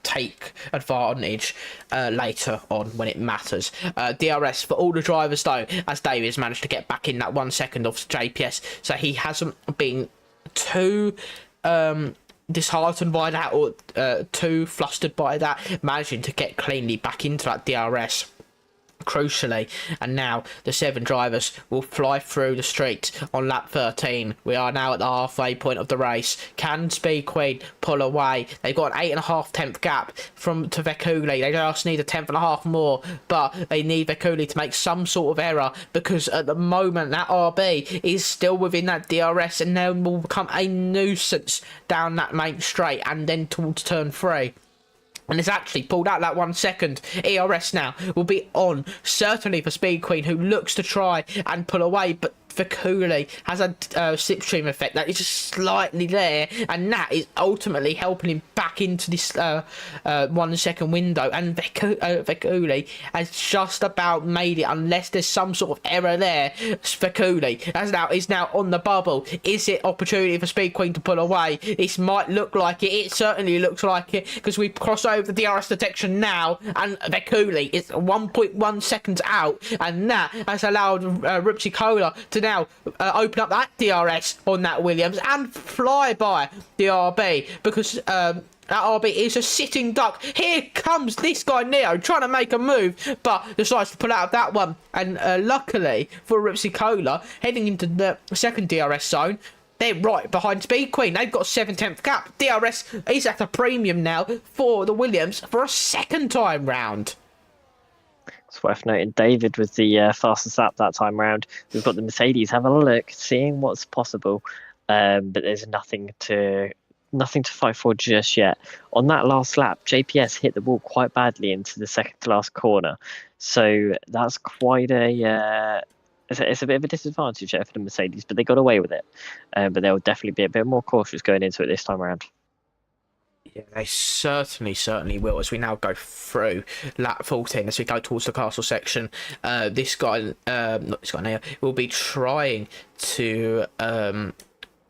take advantage later on when it matters. DRS for all the drivers though, as David's managed to get back in that 1 second off JPS, so he hasn't been too disheartened by that or too flustered by that, managing to get cleanly back into that DRS crucially. And now the 7 drivers will fly through the streets on lap 13. We are now at the halfway point of the race. Can Speed Queen pull away? They've got an 8.5 gap to Vekuli. They just need a 10.5 more, but they need Vekuli to make some sort of error, because at the moment that RB is still within that DRS and then will become a nuisance down that main straight and then towards turn 3. and it's actually pulled out that 1 second. ERS now will be on, certainly for Speed Queen, who looks to try and pull away, but Vakuli has a slipstream effect that is just slightly there, and that is ultimately helping him back into this 1 second window. And Vakuli has just about made it, unless there's some sort of error there. Vakuli is now on the bubble. Is it opportunity for Speed Queen to pull away? This might look like it. It certainly looks like it, because we cross over the DRS detection now, and Vakuli is 1.1 seconds out, and that has allowed Rupsikola to now open up that DRS on that Williams and fly by the RB, because that RB is a sitting duck. Here comes this guy Neo trying to make a move, but decides to pull out of that one, and luckily for Rupsikola, heading into the second DRS zone, they're right behind Speed Queen. They've got 7/10 gap. DRS is at a premium now for the Williams for a second time round. It's worth noting David was the fastest lap that time round. We've got the Mercedes having a look, seeing what's possible, but there's nothing to fight for just yet. On that last lap, JPS hit the wall quite badly into the second to last corner, so that's quite it's a bit of a disadvantage there for the Mercedes, but they got away with it. But they'll definitely be a bit more cautious going into it this time around. Yeah, they certainly will, as we now go through lap 14, as we go towards the castle section. This guy, not this guy now, will be trying to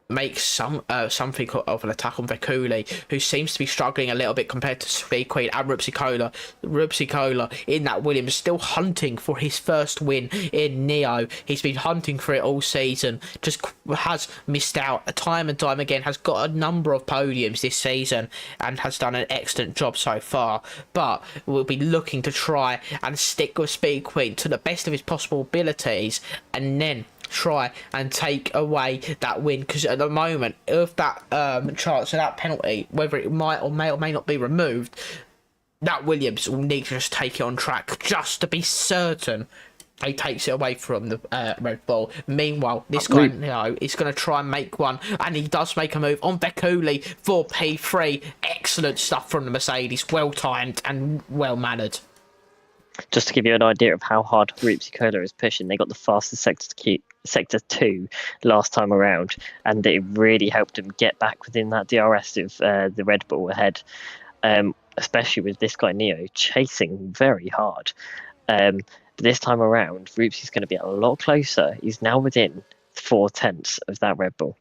make something of an attack on Vakuli, who seems to be struggling a little bit compared to Speed Queen and Rupsikola. Rupsikola in that Williams still hunting for his first win in Neo. He's been hunting for it all season, just has missed out time and time again, has got a number of podiums this season and has done an excellent job so far, but will be looking to try and stick with Speed Queen to the best of his possible abilities, and then try and take away that win, because at the moment, if that chance of that penalty, whether it might or may not be removed, that Williams will need to just take it on track just to be certain he takes it away from the Red Bull. Meanwhile, this guy is going to try and make one, and he does make a move on Vakuli for P3. Excellent stuff from the Mercedes, well timed and well mannered. Just to give you an idea of how hard Rupsikola is pushing, they got the fastest sector 2 last time around, and it really helped them get back within that DRS of the Red Bull ahead, especially with this guy Neo chasing very hard. But this time around, Rupes is going to be a lot closer. He's now within 4/10 of that Red Bull.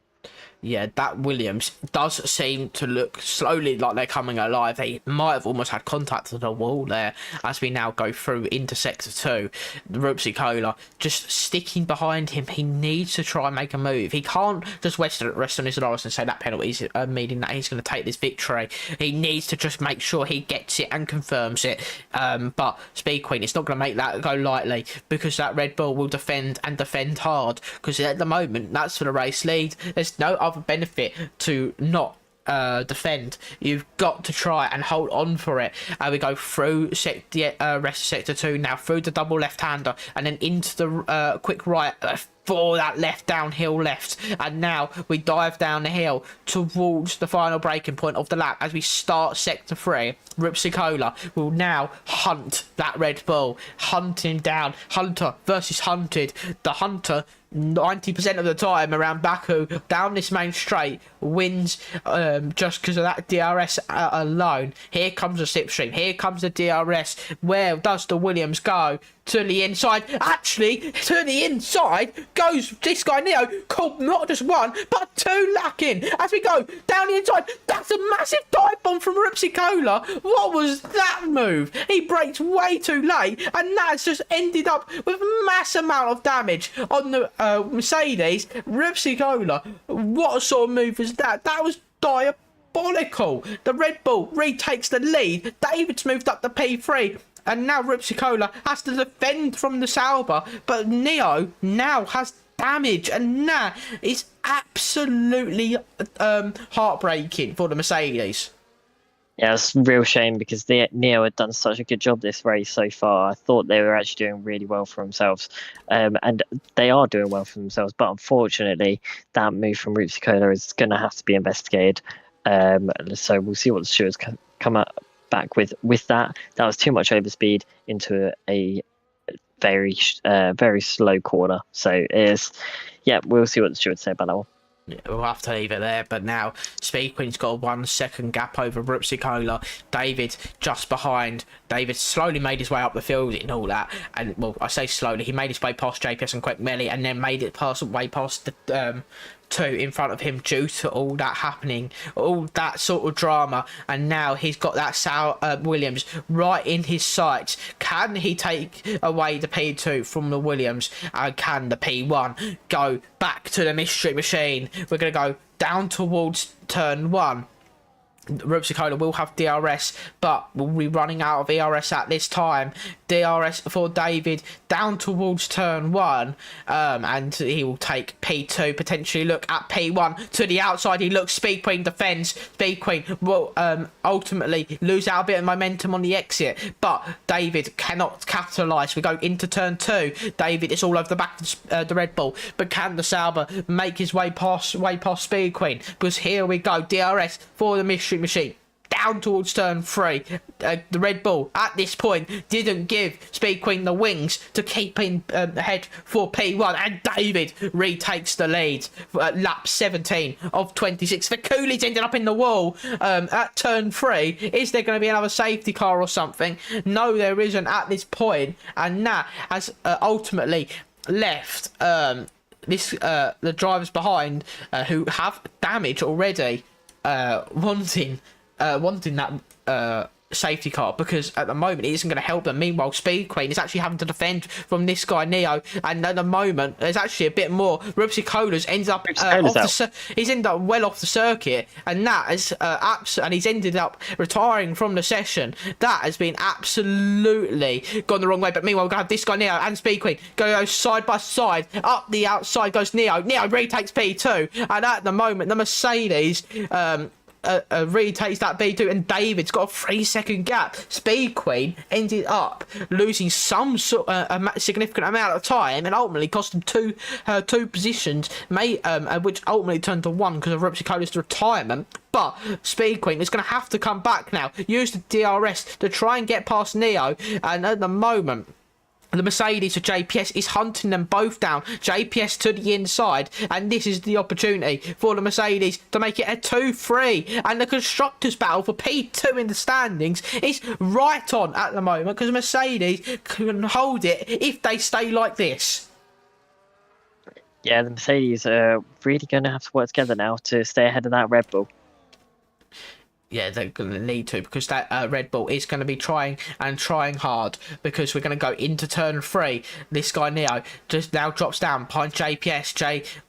Yeah, that Williams does seem to look slowly like they're coming alive. They might have almost had contact to the wall there as we now go through into Sector 2. Rupsikola just sticking behind him. He needs to try and make a move. He can't just rest on his laurels and say that penalty is meaning that he's going to take this victory. He needs to just make sure he gets it and confirms it. But Speed Queen, it's not going to make that go lightly, because that Red Bull will defend and defend hard, because at the moment, that's for the race lead. There's no other benefit to not defend. You've got to try and hold on for it. We go through rest of Sector 2 now, through the double left-hander, and then into the quick right for that left downhill left, and now we dive down the hill towards the final breaking point of the lap as we start Sector 3. Rupsikola will now hunt that Red Bull, hunt him down. Hunter versus hunted. The hunter 90% of the time around Baku down this main straight wins just because of that DRS alone. Here comes the slipstream, here comes the DRS. Where does the Williams go? To the inside. Actually, to the inside goes this guy Neo, called not just one but two lacking as we go down the inside. That's a massive dive bomb from Rupsikola. What was that move? He brakes way too late, and that's just ended up with a mass amount of damage on the Mercedes. Rupsikola, what sort of move was that? That was diabolical. The Red Bull retakes the lead. David's moved up to P3, and now Rupsikola has to defend from the Sauber, but Neo now has damage, and that is absolutely heartbreaking for the Mercedes. Yeah, it's a real shame, because Neo had done such a good job this race so far. I thought they were actually doing really well for themselves, and they are doing well for themselves, but unfortunately that move from Rupsikola is going to have to be investigated. So we'll see what the stewards come back with that. That was too much overspeed into a very slow corner. So we'll see what the stewards say about that one. Yeah, we'll have to leave it there, but now Speed Queen's got a 1 second gap over Rupsikola. David just behind. David slowly made his way up the field and all that, and well, I say slowly, he made his way past JPS and Quick Melly, and then made it way past the two in front of him due to all that happening, all that sort of drama, and now he's got that Williams right in his sights. Can he take away the P2 from the Williams? Can the P1 go back to the Mystery Machine? We're going to go down towards turn 1. Rupsikola will have DRS, but we'll be running out of ERS at this time. DRS for David down towards turn 1, and he will take P2, potentially look at P1 to the outside. He looks, Speed Queen defends. Speed Queen will ultimately lose out a bit of momentum on the exit, but David cannot capitalise. We go into turn 2. David is all over the back of the Red Bull, but can the Sauber make his way past Speed Queen? Because here we go, DRS for the Mystery Machine down towards turn 3. The Red Bull at this point didn't give Speed Queen the wings to keep in ahead for P1, and David retakes the lead at lap 17 of 26. The Coolies ended up in the wall at turn 3. Is there going to be another safety car or something? No, there isn't at this point, and that has ultimately left the drivers behind who have damage already wanting that safety car, because at the moment it isn't going to help them. Meanwhile, Speed Queen is actually having to defend from this guy Neo, and at the moment there's actually a bit more. Rupsikola's ends up he's ended up well off the circuit, and that is and he's ended up retiring from the session. That has been absolutely gone the wrong way. But meanwhile, we're going to have this guy Neo and Speed Queen go side by side. Up the outside goes Neo retakes P2, and at the moment the Mercedes retakes that B2, and David's got a 3-second gap. Speed Queen ended up losing some sort a significant amount of time, and ultimately cost him two positions, which ultimately turned to 1 because of Rupsikola's retirement. But Speed Queen is going to have to come back now, use the DRS to try and get past Neo, and at the moment the Mercedes of JPS is hunting them both down. JPS to the inside, and this is the opportunity for the Mercedes to make it a 2-3. And the Constructors' battle for P2 in the standings is right on at the moment, because Mercedes can hold it if they stay like this. Yeah, the Mercedes are really going to have to work together now to stay ahead of that Red Bull. Yeah, they're going to need to, because that Red Bull is going to be trying hard, because we're going to go into turn 3. This guy Neo just now drops down behind JPS.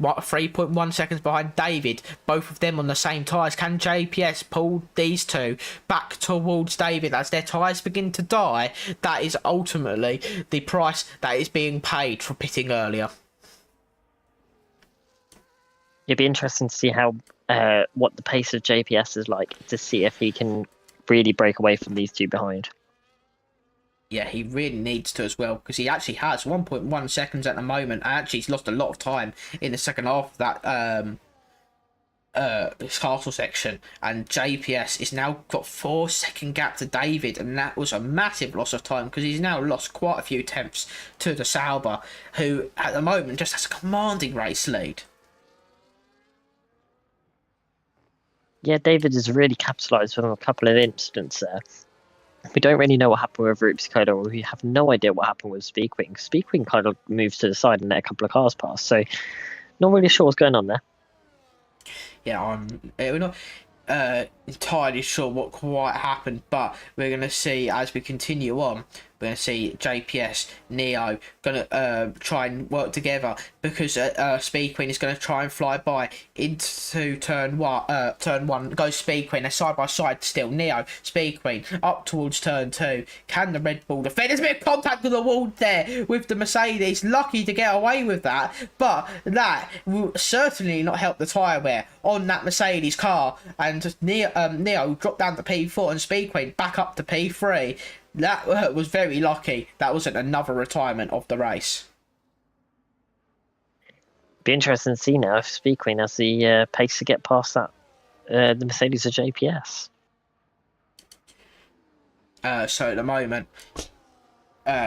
3.1 seconds behind David. Both of them on the same tyres. Can JPS pull these two back towards David as their tyres begin to die? That is ultimately the price that is being paid for pitting earlier. It'd be interesting to see how what the pace of JPS is like, to see if he can really break away from these two behind. Yeah, he really needs to as well, because he actually has 1.1 seconds at the moment. Actually, he's lost a lot of time in the second half of that this castle section, and JPS is now got 4-second gap to David, and that was a massive loss of time, because he's now lost quite a few tenths to the Sauber, who at the moment just has a commanding race lead. Yeah, David has really capitalised from a couple of incidents there. We don't really know what happened with Rupsikola, or we have no idea what happened with Speed Queen. Speed Queen kind of moves to the side and let a couple of cars pass, so not really sure what's going on there. Yeah, we're not entirely sure what quite happened, but we're going to see as we continue on. We're going to see JPS, Neo going to try and work together, because Speed Queen is going to try and fly by into turn 1. Turn 1 goes Speed Queen. They're side by side still. Neo, Speed Queen up towards turn 2. Can the Red Bull defend? There's a bit of contact with the wall there with the Mercedes. Lucky to get away with that, but that will certainly not help the tyre wear on that Mercedes car. And Neo dropped down to P4, and Speed Queen back up to P3. That was very lucky. That wasn't another retirement of the race. Be interesting to see now if Speed Queen has the pace to get past that the Mercedes of JPS. So at the moment,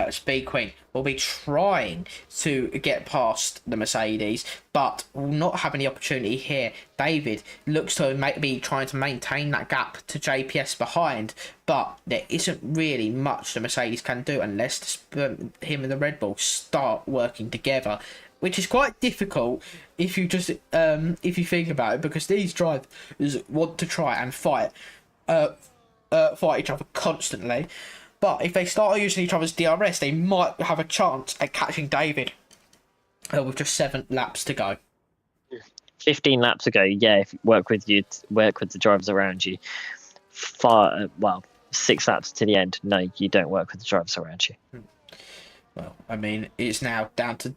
Speed Queen will be trying to get past the Mercedes, but will not have any opportunity here. David looks to be trying to maintain that gap to JPS behind, but there isn't really much the Mercedes can do unless him and the Red Bull start working together, which is quite difficult if you just if you think about it, because these drivers want to try and fight each other constantly. But if they start using each other's DRS, they might have a chance at catching David with just 7 laps to go. 15 laps ago, yeah, if you work with the drivers around you. 6 laps to the end, no, you don't work with the drivers around you. Well, I mean, it's now down to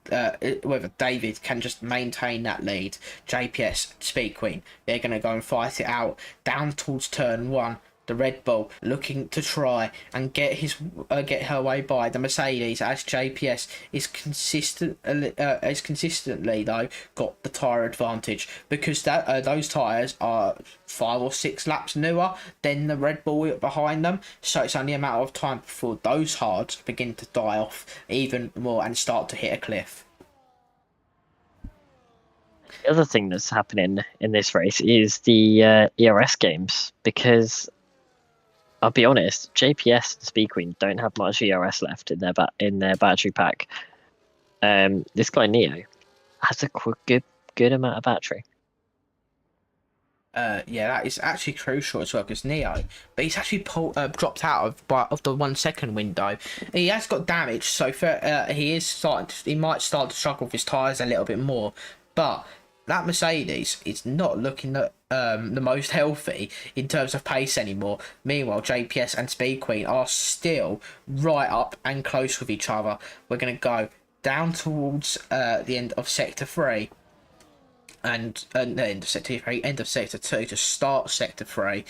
whether David can just maintain that lead. JPS, Speed Queen, they're going to go and fight it out down towards turn 1. The Red Bull looking to try and get her way by the Mercedes, as JPS is consistently though got the tyre advantage, because those tyres are 5 or 6 laps newer than the Red Bull behind them. So it's only a matter of time before those hards begin to die off even more and start to hit a cliff. The other thing that's happening in this race is the ERS games, because I'll be honest, JPS and Speed Queen don't have much ERS left in their battery pack. This guy Neo has a good amount of battery. Yeah, that is actually crucial as well, because Neo, but he's actually dropped out of the 1 second window. He has got damage, so he might start to struggle with his tyres a little bit more. But that Mercedes is not looking the most healthy in terms of pace anymore. Meanwhile, JPS and Speed Queen are still right up and close with each other. We're going to go down towards the end of Sector 3. And the end of Sector 3, end of Sector 2 to start Sector 3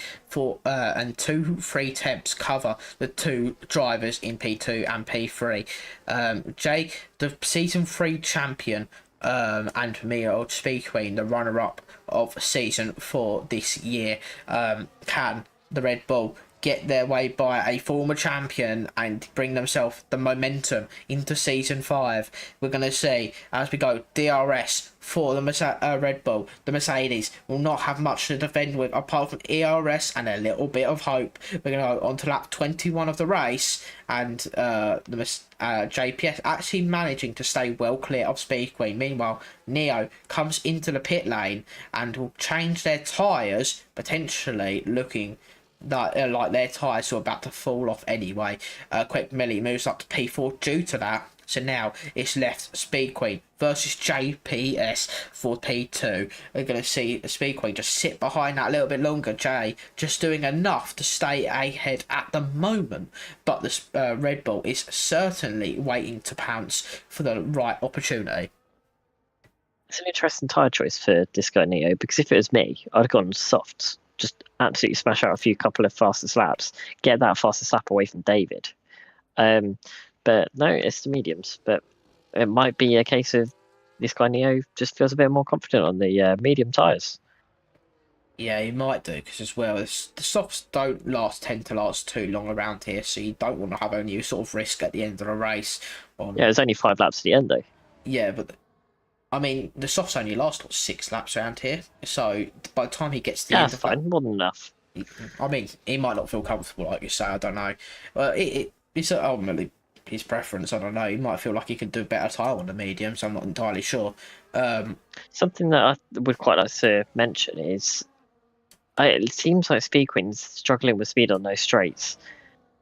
and 2-3 temps cover the 2 drivers in P2 and P3. Jay, the Season 3 champion, and Mia Speed Queen, the runner-up of Season 4 this year, can the Red Bull get their way by a former champion and bring themselves the momentum into Season 5? We're going to see as we go DRS for the Red Bull. The Mercedes will not have much to defend with apart from ERS and a little bit of hope. We're going to go on to lap 21 of the race, and JPS actually managing to stay well clear of Speed Queen. Meanwhile, Neo comes into the pit lane and will change their tyres, potentially looking like their tyres are about to fall off anyway. Quick Millie moves up to P4 due to that. So now it's left Speed Queen versus JPS for P2. We're going to see Speed Queen just sit behind that a little bit longer. Jay just doing enough to stay ahead at the moment. But the Red Bull is certainly waiting to pounce for the right opportunity. It's an interesting tyre choice for this guy Neo, because if it was me, I'd have gone softs. Just absolutely smash out a couple of fastest laps, get that fastest lap away from David. But no, it's the mediums. But it might be a case of this guy Neo just feels a bit more confident on the medium tyres. Yeah, he might do, because as well, the softs don't tend to last too long around here, so you don't want to have any sort of risk at the end of the race. Yeah, there's only 5 laps at the end though. Yeah, but I mean, the softs only last 6 laps around here, so by the time he gets to the end that's fine, more than enough. I mean, he might not feel comfortable, like you say. I don't know. It's ultimately his preference. I don't know. He might feel like he could do better tyre on the medium, so I'm not entirely sure. Something that I would quite like to mention is it seems like Speed Queen's struggling with speed on those straights.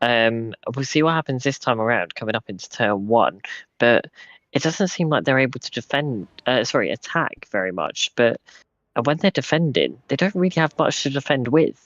We'll see what happens this time around coming up into turn 1, but it doesn't seem like they're able to attack very much. But when they're defending, they don't really have much to defend with.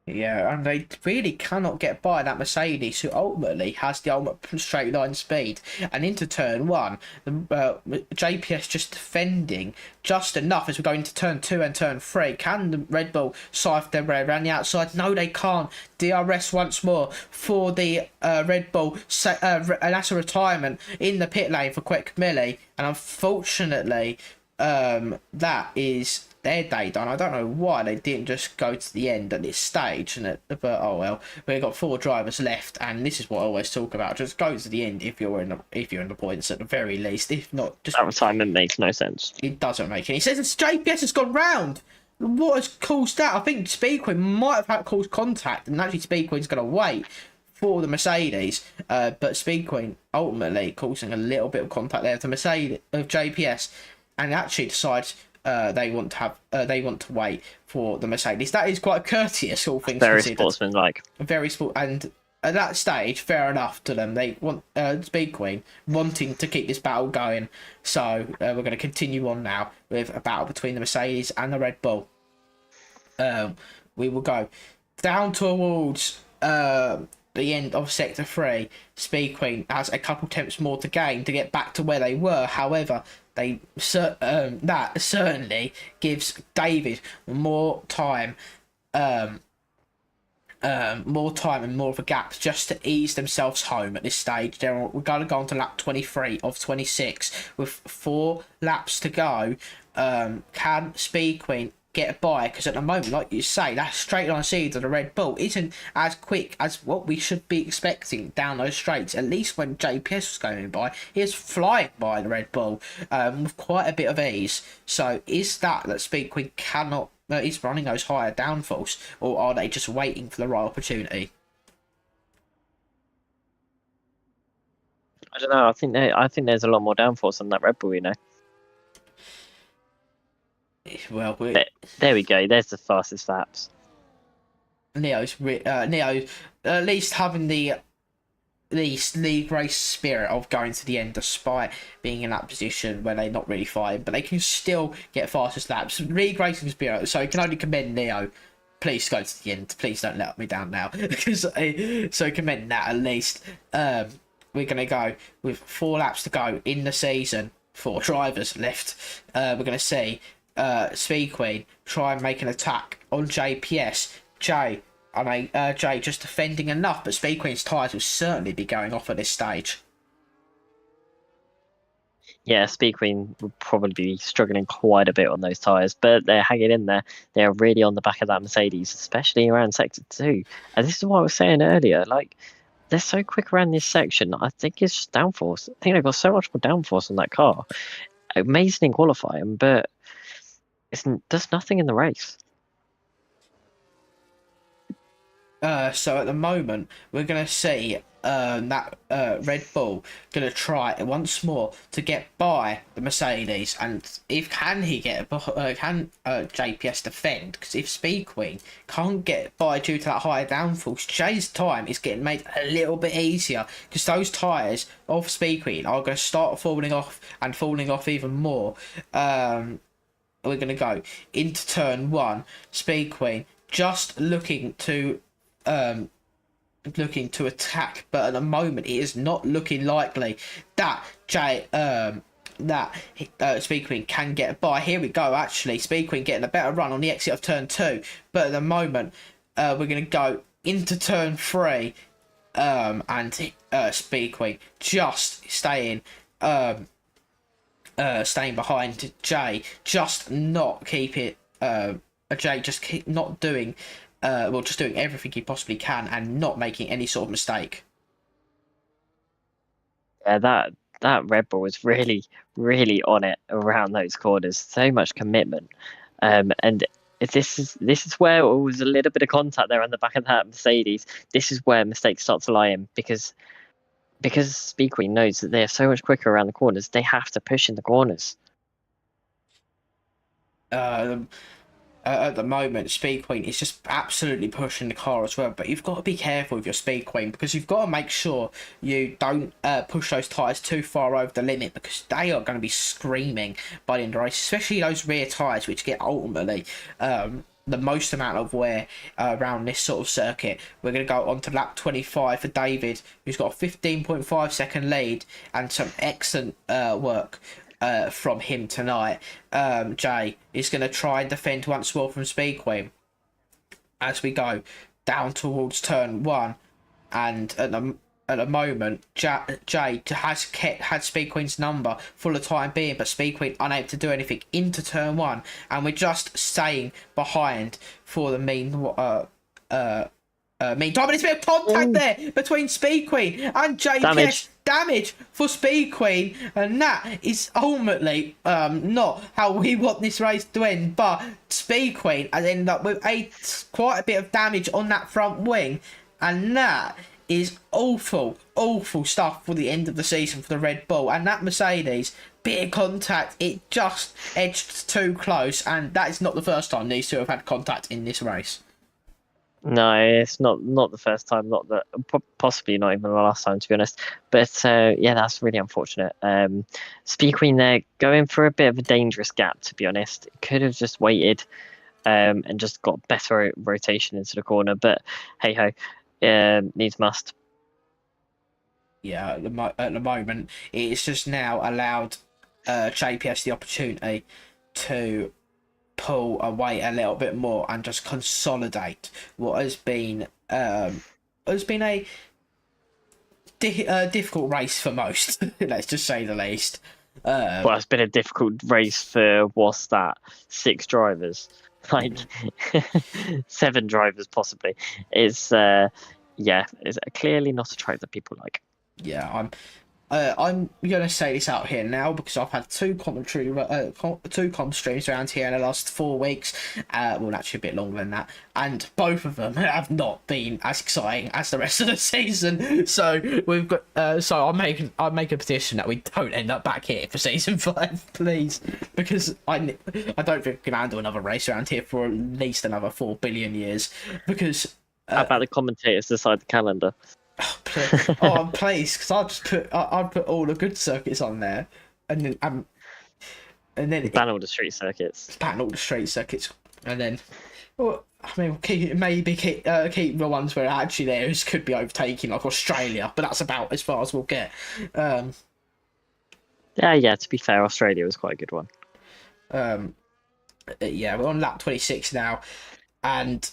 Yeah, and they really cannot get by that Mercedes, who ultimately has the ultimate straight line speed. And into turn 1, the JPS just defending just enough as we go into turn 2 and turn 3. Can the Red Bull scythe their way around the outside? No, they can't. DRS once more for the Red Bull. And that's a retirement in the pit lane for Quick Millie. And unfortunately, that is their day done. I don't know why they didn't just go to the end at this stage, but oh well. We've got 4 drivers left, and this is what I always talk about: just go to the end if you're in the points at the very least. If not, just That retirement makes no sense. it doesn't make any sense. JPS has gone round. What has caused that? I think Speedqueen might have had caused contact, and actually Speedqueen's going to wait for the Mercedes, but Speedqueen ultimately causing a little bit of contact there to Mercedes of JPS, and actually decides they want to wait for the Mercedes. That is quite courteous, all things Very considered. sportsmanlike. Very sport, and at that stage, fair enough to them. They want Speedqueen wanting to keep this battle going. So we're going to continue on now with a battle between the Mercedes and the Red Bull. We will go down towards the end of Sector 3. Speedqueen has a couple attempts more to gain to get back to where they were. However, that certainly gives David more time and more of a gap just to ease themselves home at this stage. We're going to go on to lap 23 of 26 with 4 laps to go. Can Speedqueen get by? Because at the moment, like you say, that straight line speed of the Red Bull isn't as quick as what we should be expecting down those straights. At least when JPS was going by, he was flying by the Red Bull with quite a bit of ease. So is that Speedqueen cannot is running those higher downforce, or are they just waiting for the right opportunity? I don't know. I think there's a lot more downforce on that Red Bull. Well, There we go. There's the fastest laps. Neo at least having the league race spirit of going to the end despite being in that position where they're not really fighting, but they can still get fastest laps. League racing spirit, so I can only commend Neo. Please go to the end. Please don't let me down now. So commend that at least. We're going to go with 4 laps to go in the season. 4 drivers left. We're going to see Speedqueen try and make an attack on JPS. Jay just defending enough, but Speedqueen's tyres will certainly be going off at this stage. Yeah, Speedqueen will probably be struggling quite a bit on those tyres, but they're hanging in there. They're really on the back of that Mercedes, especially around Sector 2. And this is what I was saying earlier, like, they're so quick around this section. I think it's just downforce. I think they've got so much more downforce on that car. Amazing in qualifying, but it does nothing in the race. So at the moment, we're going to see that Red Bull going to try once more to get by the Mercedes, and can JPS defend? Because if Speedqueen can't get by due to that higher downforce, Jay's time is getting made a little bit easier because those tyres of Speedqueen are going to start falling off even more. We're going to go into turn 1. Speedqueen just looking to attack, but at the moment it is not looking likely that Speedqueen can get by. Here we go, actually Speedqueen getting a better run on the exit of turn 2, but at the moment we're going to go into turn 3 and Speedqueen just staying behind Jay, just not keep it Jay just keep not doing just doing everything he possibly can and not making any sort of mistake. Yeah, that Red Bull was really, really on it around those corners. So much commitment, and this is where it was a little bit of contact there on the back of that Mercedes. This is where mistakes start to lie in because Speedqueen knows that they're so much quicker around the corners. They have to push in the corners. At the moment, Speedqueen is just absolutely pushing the car as well. But you've got to be careful with your Speedqueen because you've got to make sure you don't push those tyres too far over the limit, because they are going to be screaming by the end of the race, especially those rear tyres, which get ultimately the most amount of wear around this sort of circuit. We're going to go on to lap 25 for David, who's got a 15.5 second lead and some excellent work from him tonight. Jay is going to try and defend once more from Speedqueen as we go down towards turn 1, and at the moment, Jay had Speed Queen's number for the time being, but Speed Queen unable to do anything into turn 1, and we're just staying behind for the meantime. But it's a bit of contact there between Speed Queen and JPS. Damage for Speed Queen, and that is ultimately not how we want this race to end. But Speed Queen has ended up with quite a bit of damage on that front wing, and that is awful stuff for the end of the season for the Red Bull. And that Mercedes, bit of contact, it just edged too close, and that is not the first time these two have had contact in this race. No, it's not the first time, possibly not even the last time, to be honest. But yeah, that's really unfortunate. Speed Queen there going for a bit of a dangerous gap, to be honest. Could have just waited and just got better rotation into the corner, but hey ho, needs must. Yeah, at the moment, it's just now allowed JPS the opportunity to pull away a little bit more and just consolidate what has been a difficult race for most. Let's just say the least. Well, it's been a difficult race for what's that? 6 drivers, like 7 drivers possibly. It's it's clearly not a track that people like. Yeah, I'm gonna say this out here now because I've had two comp streams around here in the last 4 weeks. Well, actually a bit longer than that, and both of them have not been as exciting as the rest of the season. So we've got. So I'm making a petition that we don't end up back here for season 5, please, because I don't think we can handle another race around here for at least another 4 billion years. Because how about the commentators decide the calendar? Oh, please, because I'd put all the good circuits on there, and then ban all the street circuits. Ban all the street circuits, and then, well, I mean, keep the ones where actually there could be overtaking, like Australia, but that's about as far as we'll get. Yeah. To be fair, Australia was quite a good one. Yeah, we're on lap 26 now, and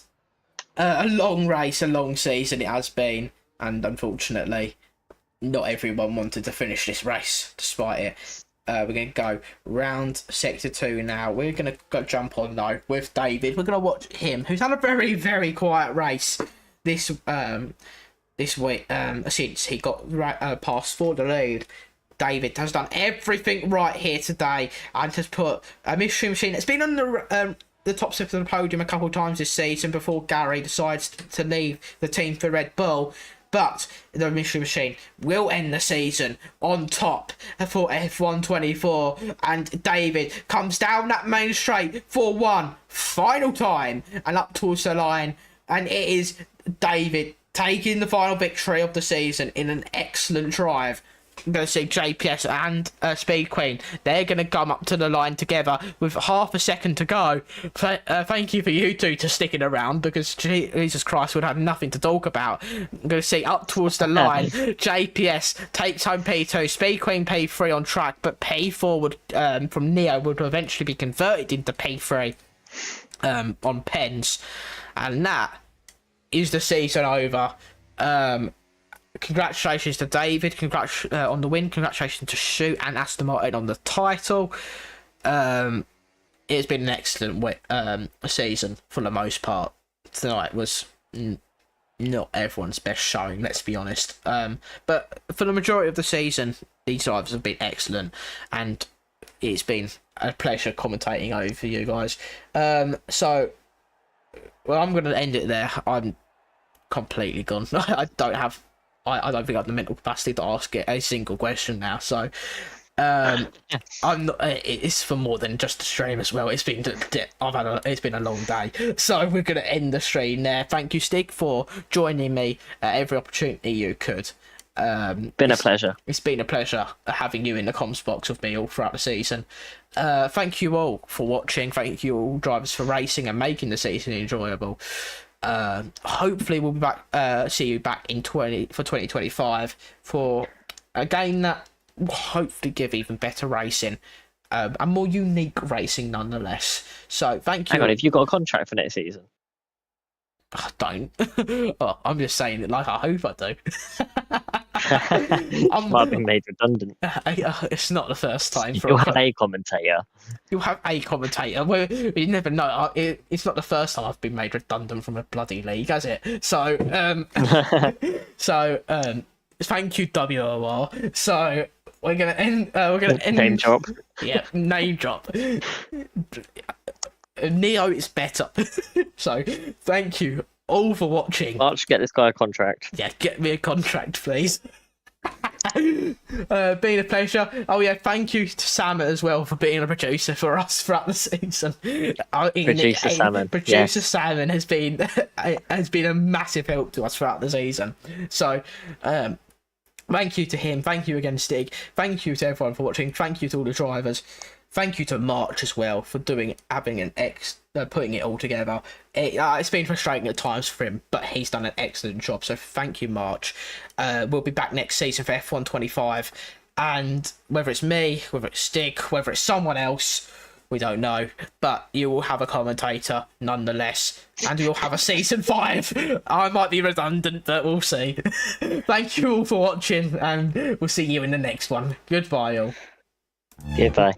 a long race, a long season it has been. And unfortunately, not everyone wanted to finish this race, despite it. We're going to go round Sector 2 now. We're going to jump on, though, with David. We're going to watch him, who's had a very, very quiet race this week, since he got passed for the lead. David has done everything right here today and has put a mystery machine. It's been on the top step of the podium a couple of times this season before Gary decides to leave the team for Red Bull. But the mystery machine will end the season on top for F124, and David comes down that main straight for one final time and up towards the line, and it is David taking the final victory of the season in an excellent drive. I'm going to see JPS and Speed Queen. They're going to come up to the line together with half a second to go. Thank you for you two to sticking around, because Jesus Christ would have nothing to talk about. I'm going to see up towards the line. JPS takes home P2. Speed Queen P3 on track, but P4 would from Neo would eventually be converted into P3 on pens, and that is the season over. Congratulations to David, on the win. Congratulations to Shoot and Aston Martin on the title. It's been an excellent season for the most part. Tonight was not everyone's best showing, let's be honest. But for the majority of the season, these drivers have been excellent, and it's been a pleasure commentating over you guys. So, well, I'm going to end it there. I'm completely gone. I don't think I have the mental capacity to ask it a single question now. So, I'm not. It's for more than just a stream as well. It's been it's been a long day. So we're gonna end the stream there. Thank you, Stig, for joining me at every opportunity you could. Been a pleasure. It's been a pleasure having you in the comms box with me all throughout the season. Thank you all for watching. Thank you all drivers for racing and making the season enjoyable. Hopefully we'll be back. See you back in 2025 for a game that will hopefully give even better racing, and more unique racing nonetheless. So thank you. Hang on, have you got a contract for next season? I don't. Oh, I'm just saying it like I hope I do. Might have been made redundant. It's not the first time. You'll have a commentator. You'll have a commentator. Well, you never know. It's not the first time I've been made redundant from a bloody league, has it? So, thank you, WOR. So we're gonna end. Name drop. Yeah, name drop. Neo is better. So thank you all for watching. March, get this guy a contract. Yeah, get me a contract, please. Been a pleasure. Oh yeah, thank you to Sam as well for being a producer for us throughout the season. Producer Salmon has been a massive help to us throughout the season. So thank you to him. Thank you again, Stig. Thank you to everyone for watching. Thank you to all the drivers. Thank you to March as well for putting it all together. It's been frustrating at times for him, but he's done an excellent job. So thank you, March. We'll be back next season for F1 25, and whether it's me, whether it's Stig, whether it's someone else, we don't know. But you will have a commentator nonetheless, and you'll have a season 5. I might be redundant, but we'll see. Thank you all for watching, and we'll see you in the next one. Goodbye, all. Goodbye.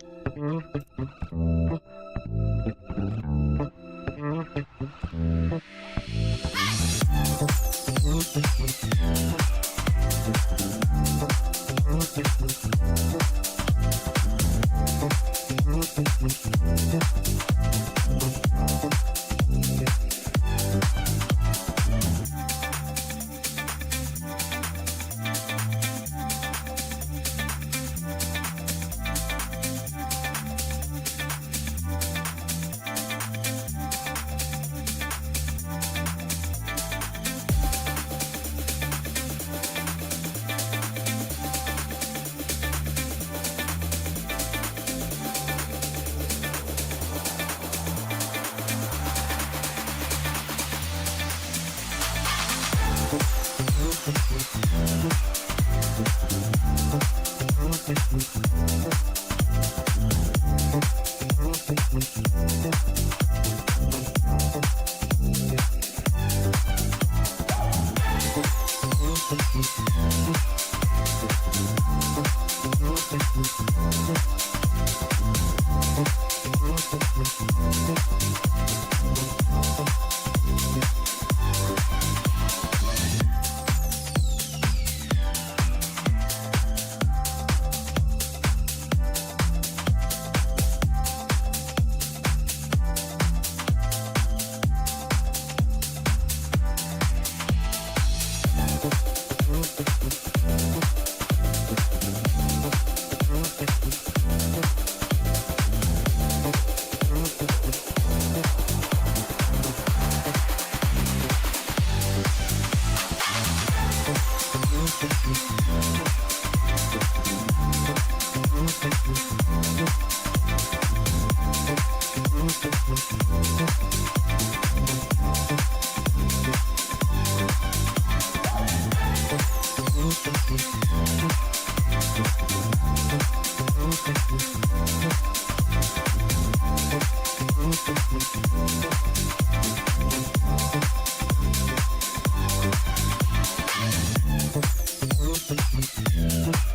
Yeah.